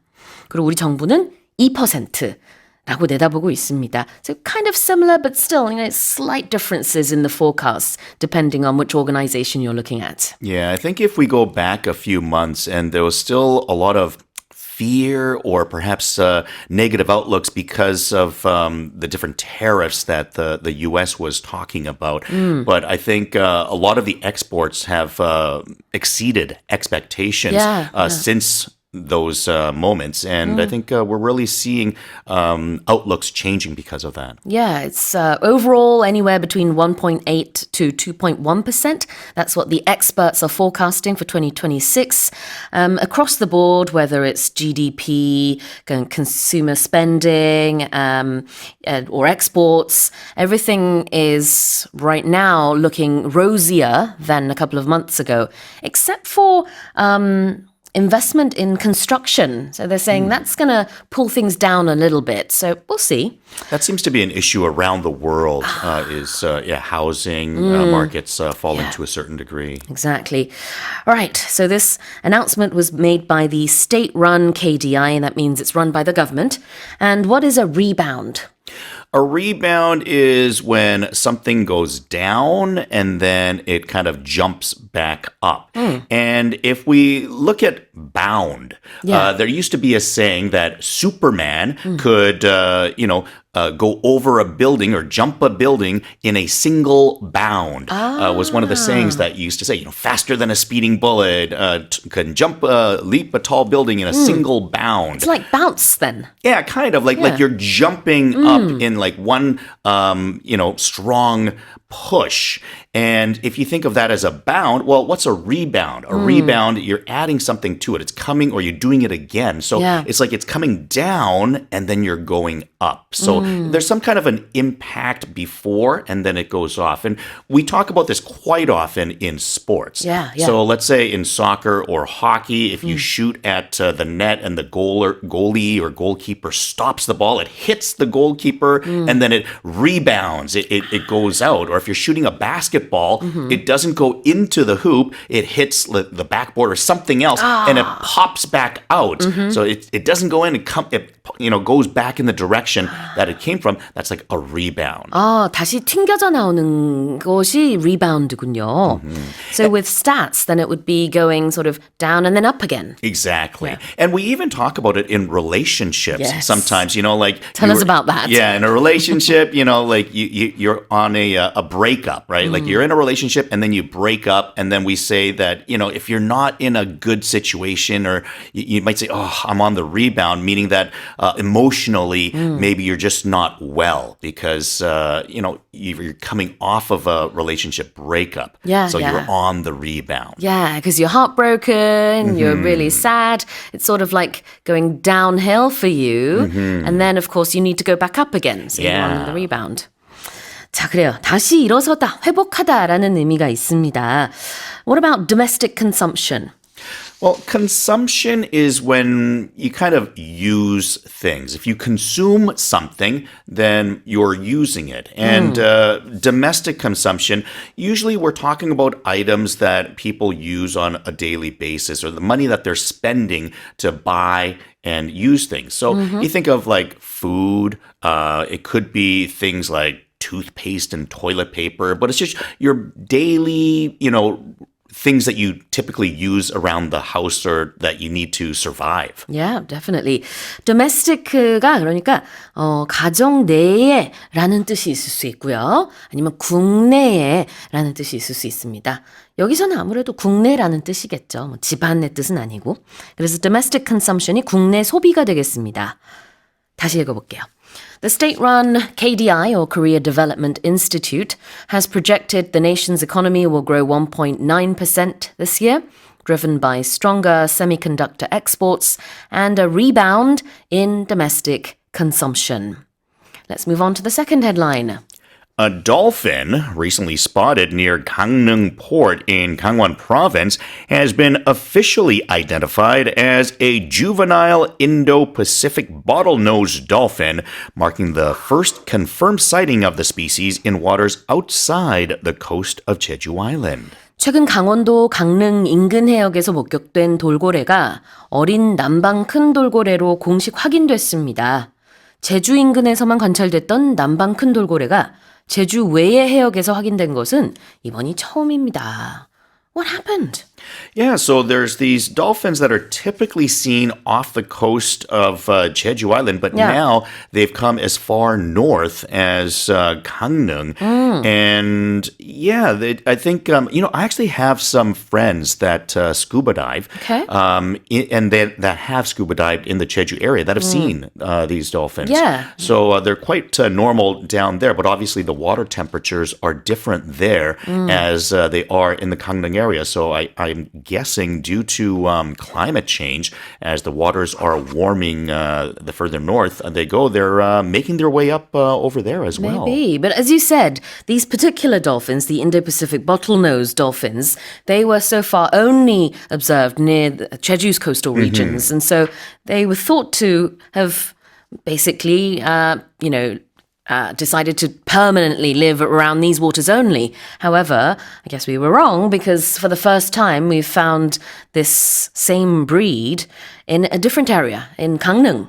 그리고 우리 정부는 2%라고 내다보고 있습니다. So kind of similar, but still, slight differences in the forecasts depending on which organization you're looking at. Yeah, I think if we go back a few months and there was still a lot of fear or perhaps negative outlooks because of the different tariffs that the U.S. was talking about. But I think a lot of the exports have exceeded expectations since those moments. And I think we're really seeing outlooks changing because of that. Yeah, it's overall anywhere between 1.8 to 2.1%. That's what the experts are forecasting for 2026. Across the board, whether it's GDP, consumer spending, or exports, everything is right now looking rosier than a couple of months ago, except for investment in construction. So they're saying that's going to pull things down a little bit. So we'll see. That seems to be an issue around the world, is housing markets falling to a certain degree. Exactly. All right. So this announcement was made by the state-run KDI, and that means it's run by the government. And what is a rebound? A rebound is when something goes down and then it kind of jumps back up. And if we look at bound, there used to be a saying that Superman could, go over a building or jump a building in a single bound. Was one of the sayings that you used to say, faster than a speeding bullet, can leap a tall building in a single bound. It's like bounce then. Yeah, kind of like you're jumping up in like one, strong push. And if you think of that as a bound, well, what's a rebound? A rebound, you're adding something to it. It's coming or you're doing it again. So it's like it's coming down and then you're going up. So there's some kind of an impact before and then it goes off. And we talk about this quite often in sports. Yeah. So let's say in soccer or hockey, if you shoot at the net and the goalie or goalkeeper stops the ball, it hits the goalkeeper and then it rebounds. It goes out. Or if you're shooting a basketball, it doesn't go into the hoop. It hits the backboard or something else and it pops back out. So it doesn't go in and goes back in the direction that it came from. That's like a rebound. 다시 튕겨져 나오는 것이 rebound군요. So with stats, then it would be going sort of down and then up again. Exactly. And we even talk about it in relationships sometimes, Tell us about that. Yeah, in a relationship, like you're on a breakup, right? Like you're in a relationship and then you break up and then we say that, if you're not in a good situation or you might say, I'm on the rebound, meaning that emotionally, maybe you're just not well because, you're coming off of a relationship breakup. So you're on the rebound. Yeah, because you're heartbroken, you're really sad. It's sort of like going downhill for you. And then, of course, you need to go back up again. So you're on the rebound. 자, 그래요. 다시 일어서다, 회복하다라는 의미가 있습니다. What about domestic consumption? Well, consumption is when you kind of use things. If you consume something, then you're using it. And domestic consumption, usually we're talking about items that people use on a daily basis or the money that they're spending to buy and use things. So you think of like food, it could be things like toothpaste and toilet paper, but it's just your daily, things that you typically use around the house or that you need to survive. Yeah, definitely. domestic가 그러니까 가정 내에라는 뜻이 있을 수 있고요. 아니면 국내에라는 뜻이 있을 수 있습니다. 여기서는 아무래도 국내라는 뜻이겠죠. 뭐 집안의 뜻은 아니고. 그래서 domestic consumption이 국내 소비가 되겠습니다. 다시 읽어볼게요. The state-run KDI, or Korea Development Institute, has projected the nation's economy will grow 1.9% this year, driven by stronger semiconductor exports and a rebound in domestic consumption. Let's move on to the second headline. A dolphin recently spotted near Gangneung Port in Gangwon Province has been officially identified as a juvenile Indo-Pacific bottlenose dolphin, marking the first confirmed sighting of the species in waters outside the coast of Jeju Island. 최근 강원도 강릉 인근 해역에서 목격된 돌고래가 어린 남방 큰 돌고래로 공식 확인됐습니다. 제주 인근에서만 관찰됐던 남방 큰 돌고래가 제주 외의 해역에서 확인된 것은 이번이 처음입니다. What happened? Yeah, so there's these dolphins that are typically seen off the coast of Jeju Island, but now they've come as far north as Gangneung. And I think, I actually have some friends that scuba dive, and that have scuba dived in the Jeju area that have seen these dolphins. Yeah. So they're quite normal down there, but obviously the water temperatures are different there as they are in the Gangneung area. So I'm guessing due to climate change, as the waters are warming the further north they go, they're making their way up over there as well. Maybe. But as you said, these particular dolphins, the Indo-Pacific bottlenose dolphins, they were so far only observed near Jeju's coastal regions. And so they were thought to have basically, decided to permanently live around these waters only. However, I guess we were wrong because for the first time we've found this same breed in a different area, in Gangneung.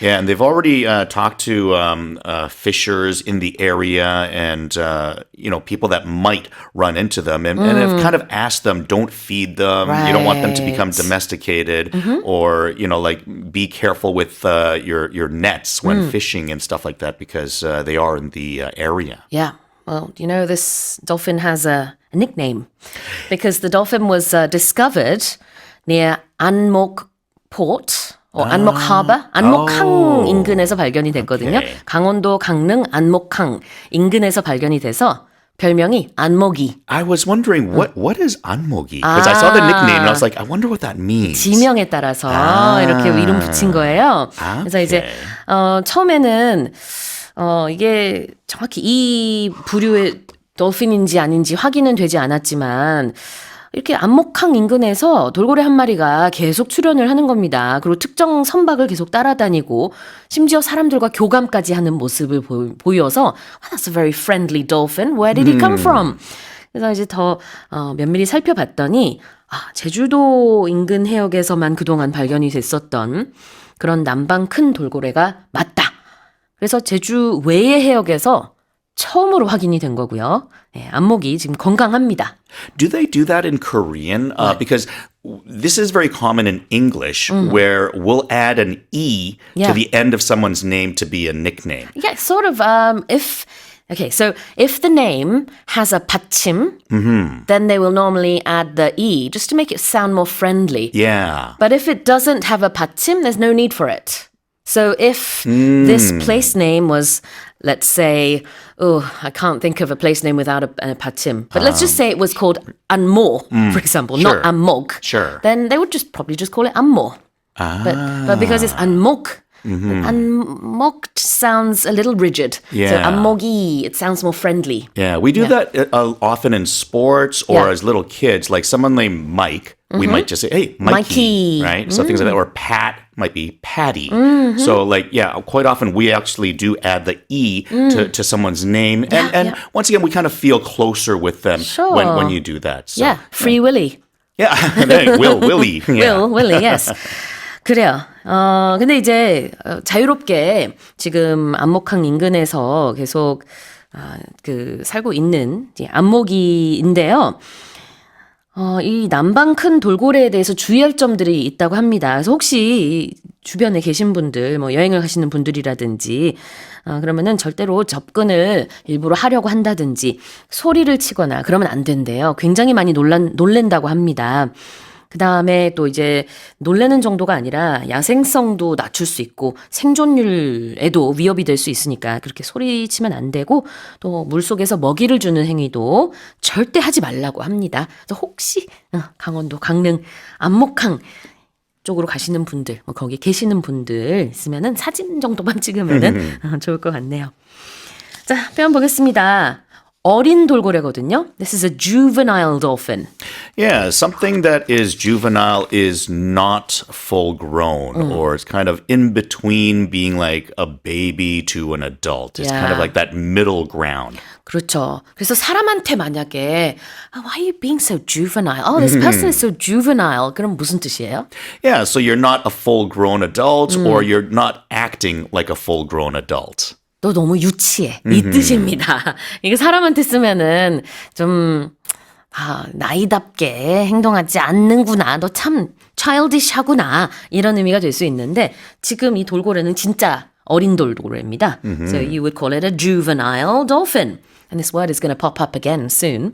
Yeah, and they've already talked to fishers in the area and, people that might run into them and have kind of asked them, don't feed them. You don't want them to become domesticated or, be careful with your nets when fishing and stuff like that because they are in the area. Yeah. Well, this dolphin has a nickname because the dolphin was discovered near Anmok Port. 안목 하버, 안목항 인근에서 발견이 됐거든요. Okay. 강원도 강릉 안목항 인근에서 발견이 돼서 별명이 안목이. I was wondering, what is 안목이? Because I saw the nickname and I was like, I wonder what that means. 지명에 따라서 이렇게 이름 붙인 거예요. 그래서 이제 처음에는 이게 정확히 이 부류의 돌핀인지 아닌지 확인은 되지 않았지만 이렇게 안목항 인근에서 돌고래 한 마리가 계속 출현을 하는 겁니다. 그리고 특정 선박을 계속 따라다니고 심지어 사람들과 교감까지 하는 모습을 보여서 that's a very friendly dolphin. Where did he come from? 그래서 이제 더 면밀히 살펴봤더니 제주도 인근 해역에서만 그동안 발견이 됐었던 그런 남방 큰 돌고래가 맞다. 그래서 제주 외의 해역에서 처음으로 확인이 된 거고요. 네, 안목이 지금 건강합니다. Do they do that in Korean? Because this is very common in English where we'll add an E to the end of someone's name to be a nickname. Yeah, sort of. So if the name has a 받침, then they will normally add the E just to make it sound more friendly. Yeah. But if it doesn't have a 받침, there's no need for it. So if this place name was, let's say, I can't think of a place name without a 받침. But let's just say it was called Anmo, for example, sure. not Anmok. Sure. Then they would probably just call it Anmo. But because it's Anmok, 안먹 sounds a little rigid. So Yeah. 안먹이, it sounds more friendly. Yeah, we do that often in sports or Yeah. as little kids. Like someone named Mike, we might just say, hey, Mikey. Mikey, right? So things like that. Or Pat might be Patty. So like, yeah, quite often we actually do add the E to someone's name. And once again, we kind of feel closer with them Sure. when you do that. So, Yeah, Free Willy. Yeah, Willie. Yeah. Willy, yes. 그래요. 근데 이제 자유롭게 지금 안목항 인근에서 계속 살고 있는 안목이인데요. 이 남방 큰 돌고래에 대해서 주의할 점들이 있다고 합니다. 그래서 혹시 주변에 계신 분들, 뭐 여행을 가시는 분들이라든지, 그러면은 절대로 접근을 일부러 하려고 한다든지, 소리를 치거나 그러면 안 된대요. 굉장히 많이 놀랜다고 합니다. 그 다음에 또 이제 놀래는 정도가 아니라 야생성도 낮출 수 있고 생존율에도 위협이 될 수 있으니까 그렇게 소리치면 안 되고 또 물속에서 먹이를 주는 행위도 절대 하지 말라고 합니다. 그래서 혹시 강원도 강릉 안목항 쪽으로 가시는 분들, 뭐 거기 계시는 분들 있으면은 사진 정도만 찍으면은 좋을 것 같네요. 자, 표현 보겠습니다. 어린 돌고래거든요. This is a juvenile dolphin. Yeah, something that is juvenile is not full grown or it's kind of in between being like a baby to an adult. It's kind of Yeah. like that middle ground. 그렇죠. 그래서 사람한테 만약에 Why are you being so juvenile? Oh, this person is so juvenile. 그럼 무슨 뜻이에요? Yeah, so you're not a full grown adult or you're not acting like a full grown adult. 너 너무 유치해. 이 뜻입니다. 이게 사람한테 쓰면은 좀 나이답게 행동하지 않는구나. 너 참 childish하구나. 이런 의미가 될 수 있는데 지금 이 돌고래는 진짜 어린 돌고래입니다. So you would call it a juvenile dolphin. And this word is going to pop up again soon.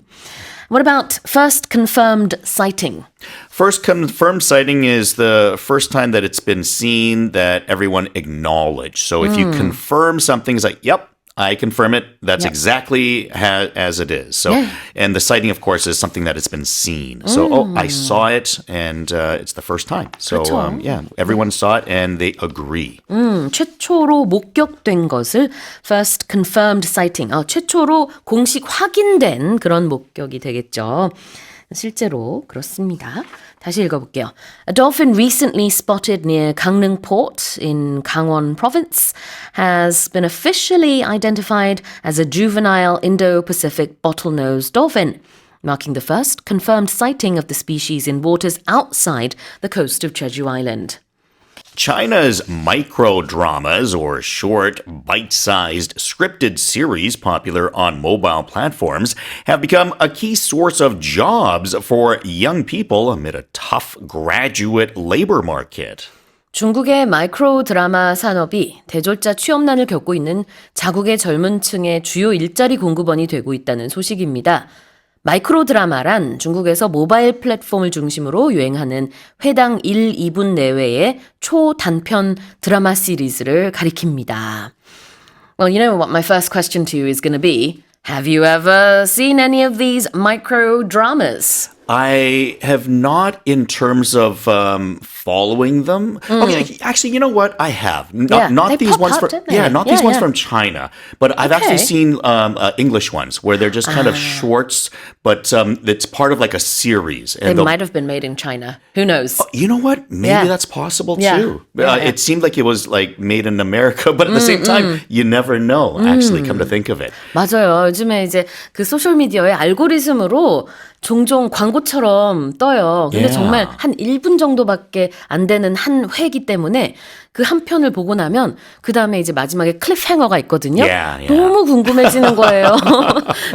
What about first confirmed sighting? First confirmed sighting is the first time that it's been seen that everyone acknowledged. So if you confirm something, it's like, yep, I confirm it. That's exactly as it is. So, and the sighting, of course, is something that has been seen. So, I saw it, and it's the first time. So, yeah, everyone saw it, and they agree. 최초로 목격된 것을 first confirmed sighting. 최초로 공식 확인된 그런 목격이 되겠죠. 실제로 그렇습니다. 다시 읽어볼게요. A dolphin recently spotted near Gangneung Port in Gangwon Province has been officially identified as a juvenile Indo-Pacific bottlenose dolphin, marking the first confirmed sighting of the species in waters outside the coast of Jeju Island. China's micro dramas, or short, bite-sized scripted series popular on mobile platforms, have become a key source of jobs for young people amid a tough graduate labor market. 중국의 마이크로 드라마 산업이 대졸자 취업난을 겪고 있는 자국의 젊은 층의 주요 일자리 공급원이 되고 있다는 소식입니다. 마이크로 드라마란 중국에서 모바일 플랫폼을 중심으로 유행하는 회당 1, 2분 내외의 초단편 드라마 시리즈를 가리킵니다. Well, you know what my first question to you is going to be? Have you ever seen any of these micro dramas? I have not in terms of following them. Okay, actually, you know what? I have. Yeah, Not they these pop ones up, from didn't they? not these ones Yeah. from China, but I've actually seen English ones where they're just kind of shorts, but it's part of like a series. They And might have been made in China. Who knows? you know what? Maybe Yeah. that's possible Yeah. too. Yeah, yeah. It seemed like it was like made in America, but at the same time, you never know. Actually, come to think of it. 맞아요. 요즘에 이제 그 소셜미디어의 알고리즘으로 종종 광고처럼 떠요. 근데 Yeah. 정말 한 1분 정도밖에 안 되는 한 회이기 때문에 그 한 편을 보고 나면 그 다음에 이제 마지막에 클리프행어가 있거든요. Yeah, yeah. 너무 궁금해지는 거예요.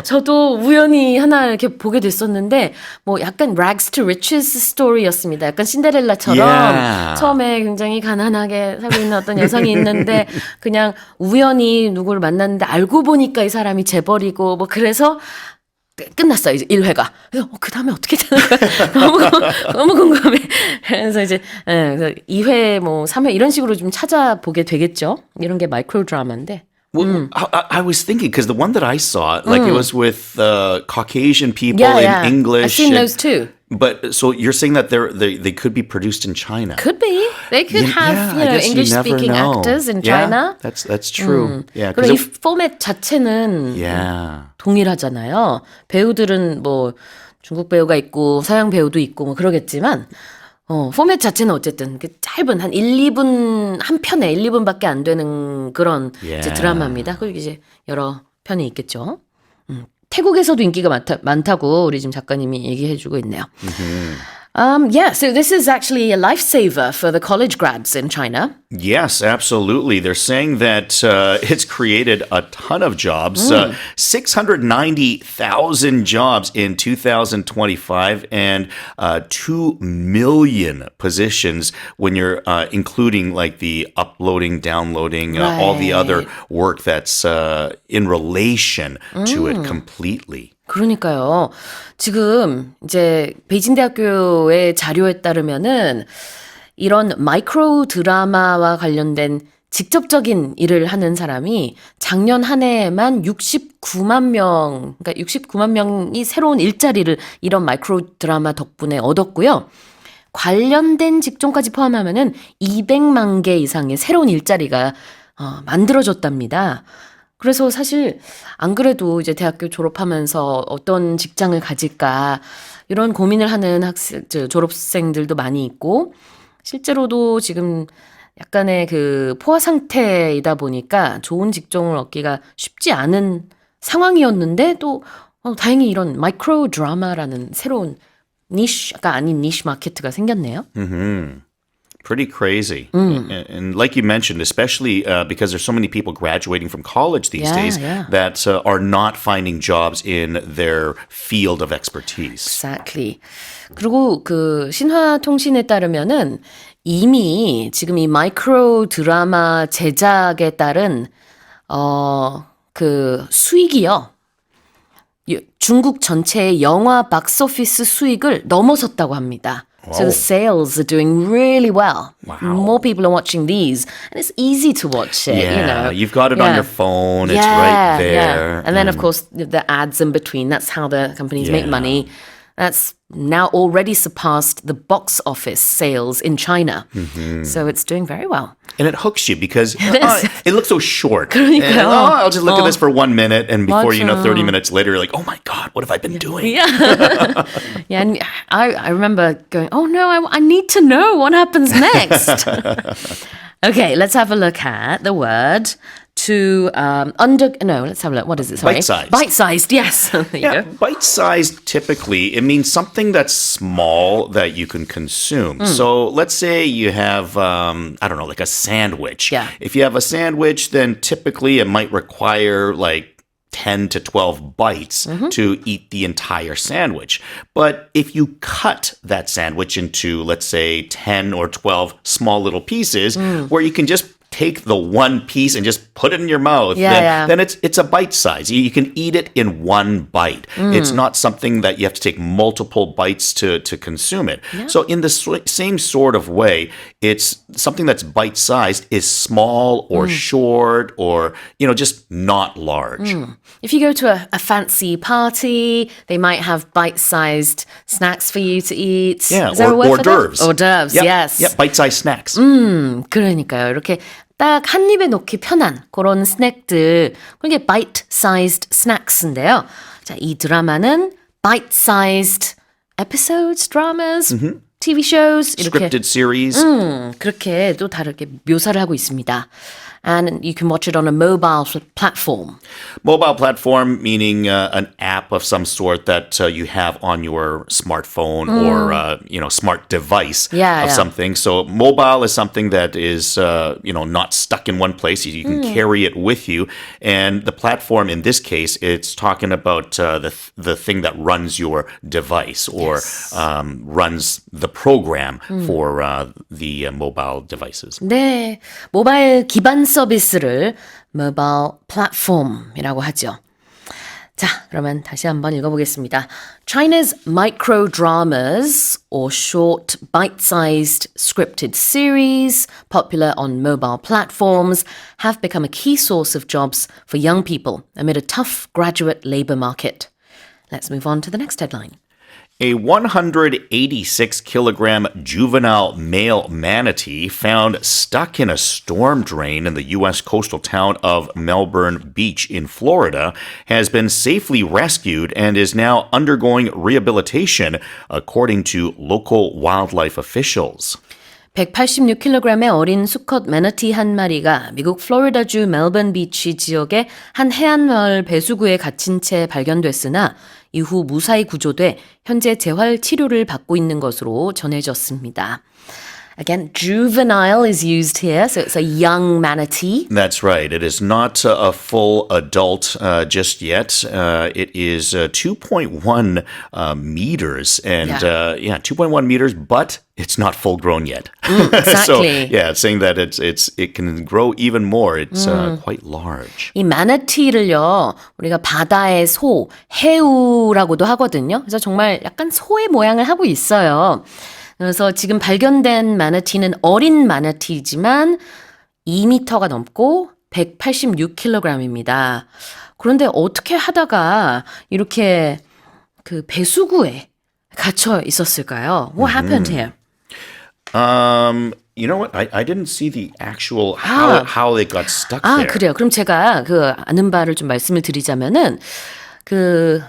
저도 우연히 하나 이렇게 보게 됐었는데 뭐 약간 rags to riches 스토리였습니다. 약간 신데렐라처럼 Yeah. 처음에 굉장히 가난하게 살고 있는 어떤 여성이 있는데 그냥 우연히 누구를 만났는데 알고 보니까 이 사람이 재벌이고 뭐 그래서 끝났어요. 이제 1회가. 그래서 그 다음에 어떻게 되는 거야? 너무 궁금해. 그래서 이제 2회 뭐 3회 이런 식으로 좀 찾아보게 되겠죠. 이런 게 마이크로 드라마인데. Well, I was thinking because the one that I saw, like it was with Caucasian people Yeah, in yeah. English. I've seen and- those too. But so you're saying that they could be produced in China? Could be. They could have I guess you English-speaking never know. actors in Yeah, China. that's true. Yeah, 그리고 이 because 포맷 자체는 동일하잖아요. 배우들은 뭐 중국 배우가 있고 서양 배우도 있고 뭐 그러겠지만 포맷 자체는 어쨌든 그 짧은 한 1, 2분 한 편에 1, 2분밖에 안 되는 그런 이제 드라마입니다. 그리고 이제 여러 편이 있겠죠. 태국에서도 인기가 많다고 우리 지금 작가님이 얘기해주고 있네요. Yeah, so this is actually a lifesaver for the college grads in China. yes, absolutely. They're saying that it's created a ton of jobs, 690,000 jobs in 2025, and 2 million positions when you're including like the uploading, downloading, all the other work that's in relation to it completely. 그러니까요. 지금 이제 베이징 대학교의 자료에 따르면은 이런 마이크로 드라마와 관련된 직접적인 일을 하는 사람이 작년 한 해에만 69만 명, 그러니까 69만 명이 새로운 일자리를 이런 마이크로 드라마 덕분에 얻었고요. 관련된 직종까지 포함하면은 200만 개 이상의 새로운 일자리가 만들어졌답니다. 그래서 사실 안 그래도 이제 대학교 졸업하면서 어떤 직장을 가질까 이런 고민을 하는 졸업생들도 많이 있고 실제로도 지금 약간의 그 포화 상태이다 보니까 좋은 직종을 얻기가 쉽지 않은 상황이었는데 또 다행히 이런 마이크로 드라마라는 새로운 니쉬가 아닌 니쉬 마케트가 생겼네요. Pretty crazy. And like you mentioned, especially because there's so many people graduating from college these days that are not finding jobs in their field of expertise. Exactly. 그리고 그 신화통신에 따르면은 이미 지금 이 마이크로 드라마 제작에 따른 그 수익이요. 중국 전체의 영화 박스오피스 수익을 넘어섰다고 합니다. So the sales are doing really well. More people are watching these. And it's easy to watch it, Yeah, you know. you've got it on your phone. It's right there. And then, of course, the ads in between. That's how the companies make money. That's now already surpassed the box office sales in China. So it's doing very well. And it hooks you because it looks so short. 그러니까요. And, I'll just look at this for 1 minute, and before you know, 맞아. 30 minutes later, you're like, oh my God, what have I been doing? Yeah, and I remember going, oh no, I need to know what happens next. Okay, let's have a look at the word let's have a look. What is it? Sorry. Bite-sized. Bite-sized, yes. There you Yeah, go. bite-sized typically, it means something that's small that you can consume. So let's say you have, like a sandwich. Yeah. If you have a sandwich, then typically it might require like 10 to 12 bites to eat the entire sandwich. But if you cut that sandwich into, let's say, 10 or 12 small little pieces where you can just take the one piece and just put it in your mouth, then it's a bite size. You can eat it in one bite. It's not something that you have to take multiple bites to consume it. So in the same sort of way, it's something that's bite sized is small or short or, just not large. If you go to a fancy party, they might have bite-sized snacks for you to eat. Yeah, Is there a word hors for d'oeuvres. that? Hors d'oeuvres, Yep, yes. Yep, bite-sized snacks. 그러니까요. 이렇게 딱 한 입에 넣기 편한 그런 스낵들. 그게 bite-sized snacks인데요. 자, 이 드라마는 bite-sized episodes, dramas, TV shows 이렇게 Scripted series. 그렇게 또 다르게 묘사를 하고 있습니다. And you can watch it on a mobile platform. Mobile platform, meaning an app of some sort that you have on your smartphone or smart device of something. So mobile is something that is not stuck in one place. You can carry it with you. And the platform in this case, it's talking about the thing that runs your device or runs the program for the mobile devices. 네, 모바일 기반 서비스를 모바일 플랫폼이라고 하죠. 자, 그러면 다시 한번 읽어보겠습니다. China's micro dramas or short bite-sized scripted series popular on mobile platforms have become a key source of jobs for young people amid a tough graduate labor market. Let's move on to the next headline. A 186 kilogram juvenile male manatee found stuck in a storm drain in the U.S. coastal town of Melbourne Beach in Florida has been safely rescued and is now undergoing rehabilitation, according to local wildlife officials. 186kg의 어린 수컷 매너티 한 마리가 미국 플로리다주 멜번 비치 지역의 한 해안마을 배수구에 갇힌 채 발견됐으나 이후 무사히 구조돼 현재 재활 치료를 받고 있는 것으로 전해졌습니다. Again, juvenile is used here, so it's a young manatee. That's right. It is not a full adult just yet. It is 2.1 meters, and 2.1 meters, but it's not full grown yet. Exactly. So, yeah, it's saying that it can grow even more. It's quite large. 이 마나티를요, 우리가 바다의 소, 해우라고도 하거든요. 그래서 정말 약간 소의 모양을 하고 있어요. 그래서 지금 발견된 마나티는 어린 마나티지만 2m가 넘고 186kg입니다. 그런데 어떻게 하다가 이렇게 그 배수구에 갇혀 있었을까요? What happened here? You know what? I didn't see the actual how they got stuck there. 그래요. 그럼 제가 그 아는 바를 좀 말씀을 드리자면은 그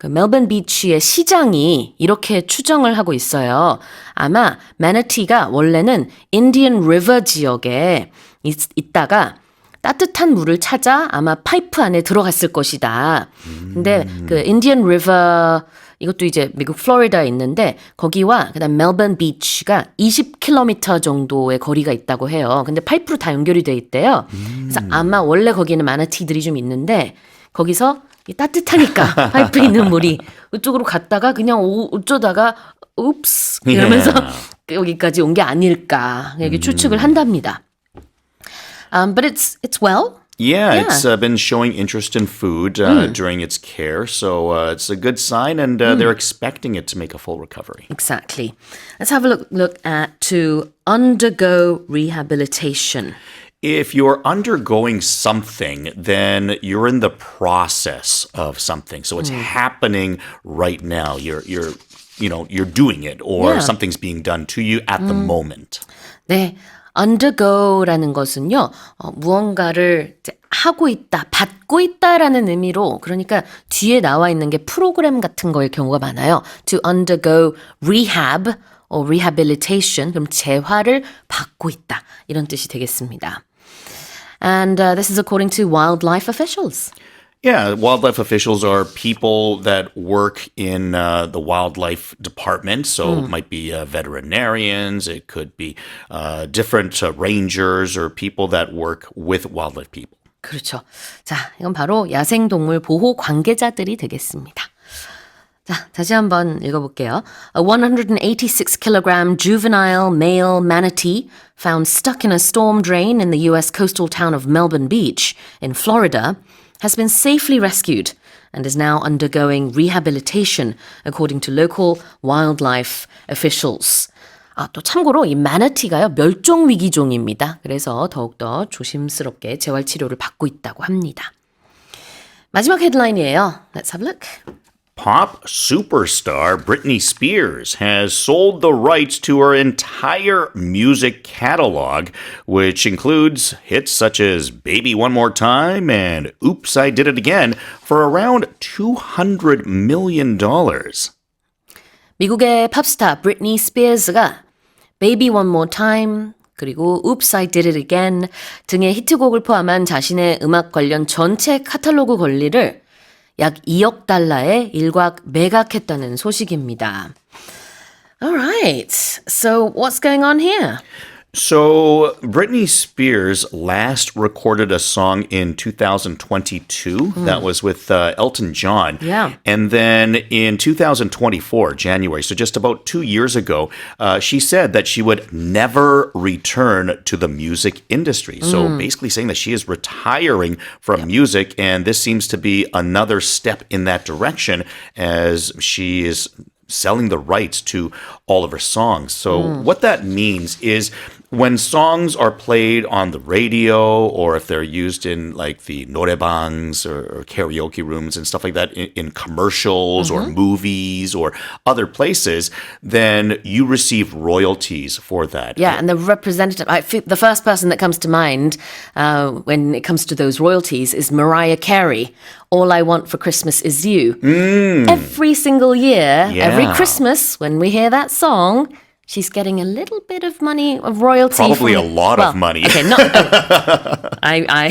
멜번 비치의 시장이 이렇게 추정을 하고 있어요. 아마 매너티가 원래는 인디언 리버 지역에 있다가 따뜻한 물을 찾아 아마 파이프 안에 들어갔을 것이다. 근데 그 인디언 리버 이것도 이제 미국 플로리다에 있는데 거기와 그다음 멜번 비치가 20km 정도의 거리가 있다고 해요. 근데 파이프로 다 연결이 돼 있대요. 그래서 아마 원래 거기는 마나티들이 좀 있는데 거기서 따뜻하니까 파이프 있는 물이 이쪽으로 갔다가 그냥 어쩌다가 옵스 이러면서 여기까지 온 게 아닐까 이렇게 추측을 한답니다. But it's well. Yeah, it's been showing interest in food during its care, so it's a good sign, and they're expecting it to make a full recovery. Exactly. Let's have a look at to undergo rehabilitation. If you're undergoing something, then you're in the process of something. So it's happening right now. You're doing it, or something's being done to you at the moment. 네, undergo라는 것은요, 무언가를 하고 있다, 받고 있다라는 의미로, 그러니까 뒤에 나와 있는 게 프로그램 같은 거일 경우가 많아요. To undergo rehab or rehabilitation, 그럼 재활을 받고 있다 이런 뜻이 되겠습니다. And this is according to wildlife officials. Yeah, wildlife officials are people that work in the wildlife department. So it might be veterinarians, it could be different rangers or people that work with wildlife people. 그렇죠. 자, 이건 바로 야생동물 보호 관계자들이 되겠습니다. 자, 다시 한번 읽어볼게요. A 186kg juvenile male manatee found stuck in a storm drain in the U.S. coastal town of Melbourne Beach in Florida has been safely rescued and is now undergoing rehabilitation, according to local wildlife officials. 또 참고로 이 마나티가요, 멸종 위기종입니다. 그래서 더욱더 조심스럽게 재활 치료를 받고 있다고 합니다. 마지막 헤드라인이에요. Let's have a look. Pop superstar Britney Spears has sold the rights to her entire music catalog, which includes hits such as Baby One More Time and Oops, I Did It Again, for around $200 million. 미국의 팝스타 브리트니 스피어스가 Baby One More Time 그리고 Oops, I Did It Again 등의 히트곡을 포함한 자신의 음악 관련 전체 카탈로그 권리를 약 2억 달러에 일괄 매각했다는 소식입니다. Alright, so what's going on here? So, Britney Spears last recorded a song in 2022 that was with Elton John. Yeah. And then in 2024, January, so just about 2 years ago, she said that she would never return to the music industry. So, basically saying that she is retiring from music, and this seems to be another step in that direction as she is selling the rights to all of her songs. So what that means is when songs are played on the radio or if they're used in like the norebangs or karaoke rooms and stuff like that in commercials or movies or other places, then you receive royalties for that. Yeah, and the representative, the first person that comes to mind when it comes to those royalties is Mariah Carey. All I Want for Christmas Is You. Every single year, every Christmas, when we hear that song, she's getting a little bit of money of royalty. Probably a lot of money. Okay, no, I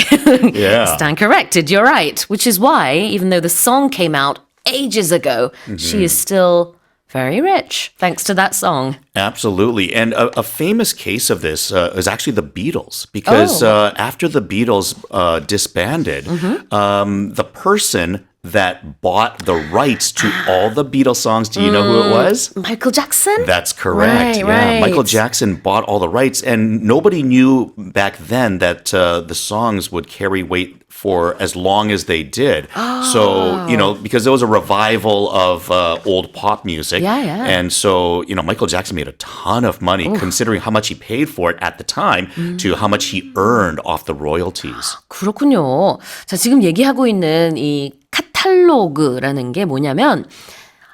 stand corrected. You're right. Which is why, even though the song came out ages ago, she is still very rich thanks to that song. Absolutely. And a famous case of this is actually the Beatles, because after the Beatles disbanded, the person that bought the rights to all the Beatles songs, do you know who it was? Michael Jackson? That's correct. Right. Michael Jackson bought all the rights, and nobody knew back then that the songs would carry weight for as long as they did. So, because there was a revival of old pop music. Yeah. And so, Michael Jackson made a ton of money considering how much he paid for it at the time to how much he earned off the royalties. 그렇군요. 자, 지금 얘기하고 있는 이 카탈로그라는 게 뭐냐면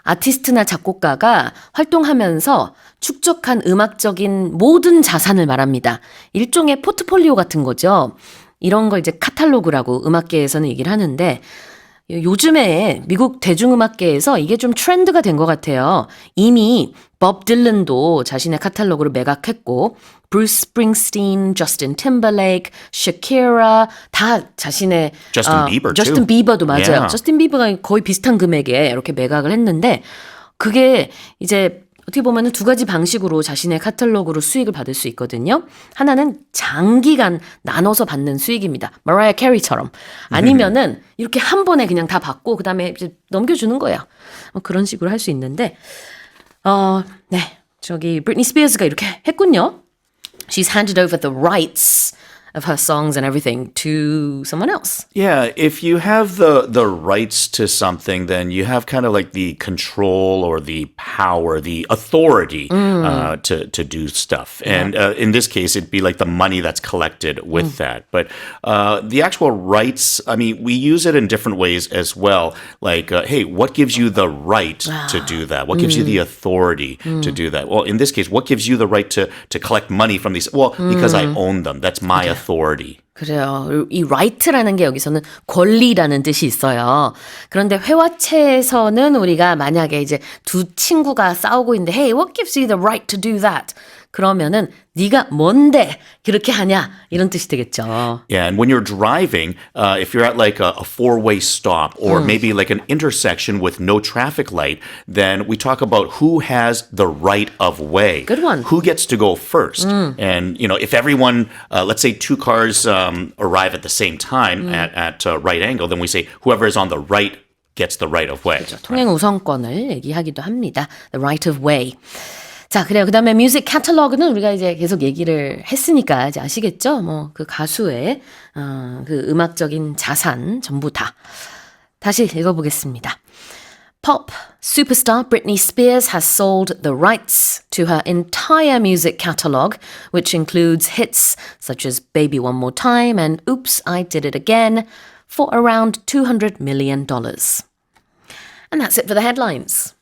아티스트나 작곡가가 활동하면서 축적한 음악적인 모든 자산을 말합니다. 일종의 포트폴리오 같은 거죠. 이런 걸 이제 카탈로그라고 음악계에서는 얘기를 하는데 요즘에 미국 대중음악계에서 이게 좀 트렌드가 된 것 같아요. 이미 법 딜런도 자신의 카탈로그를 매각했고 브루스 스프링스틴, 저스틴 팀벌레이크, 샤키라 다 자신의 저스틴 비버도 맞아요. Yeah. 저스틴 비버가 거의 비슷한 금액에 이렇게 매각을 했는데 그게 이제 어떻게 보면 두 가지 방식으로 자신의 카탈로그로 수익을 받을 수 있거든요. 하나는 장기간 나눠서 받는 수익입니다. 마라이어 캐리처럼. 아니면은 이렇게 한 번에 그냥 다 받고 그다음에 이제 넘겨주는 거예요. 그런 식으로 할 수 있는데 저기 브리트니 스피어스가 이렇게 했군요. She's handed over the rights of her songs and everything to someone else. Yeah, if you have the rights to something, then you have kind of like the control or the power, the authority to do stuff. And in this case, it'd be like the money that's collected with that. But the actual rights, I mean, we use it in different ways as well. Like, hey, what gives you the right to do that? What gives you the authority to do that? Well, in this case, what gives you the right to collect money from these? Well, because I own them. That's my authority. 그래요. 이 right라는 게 여기서는 권리라는 뜻이 있어요. 그런데 회화체에서는 우리가 만약에 이제 두 친구가 싸우고 있는데 Hey, what gives you the right to do that? 그러면은 네가 뭔데 그렇게 하냐 이런 뜻이 되겠죠. Yeah, and when you're driving, if you're at like a four-way stop or maybe like an intersection with no traffic light, then we talk about who has the right of way. Good one. Who gets to go first? And if everyone, let's say two cars arrive at the same time at right angle, then we say whoever is on the right gets the right of way. 그렇죠. 통행 우선권을 얘기하기도 합니다. The right of way. 자, 그래요. 그 다음에 뮤직 카탈로그는 우리가 이제 계속 얘기를 했으니까 이제 아시겠죠? 뭐, 그 가수의, 그 음악적인 자산 전부 다. 다시 읽어보겠습니다. Pop superstar Britney Spears has sold the rights to her entire music catalog, which includes hits such as Baby One More Time and Oops, I Did It Again, for around $200 million. And that's it for the headlines.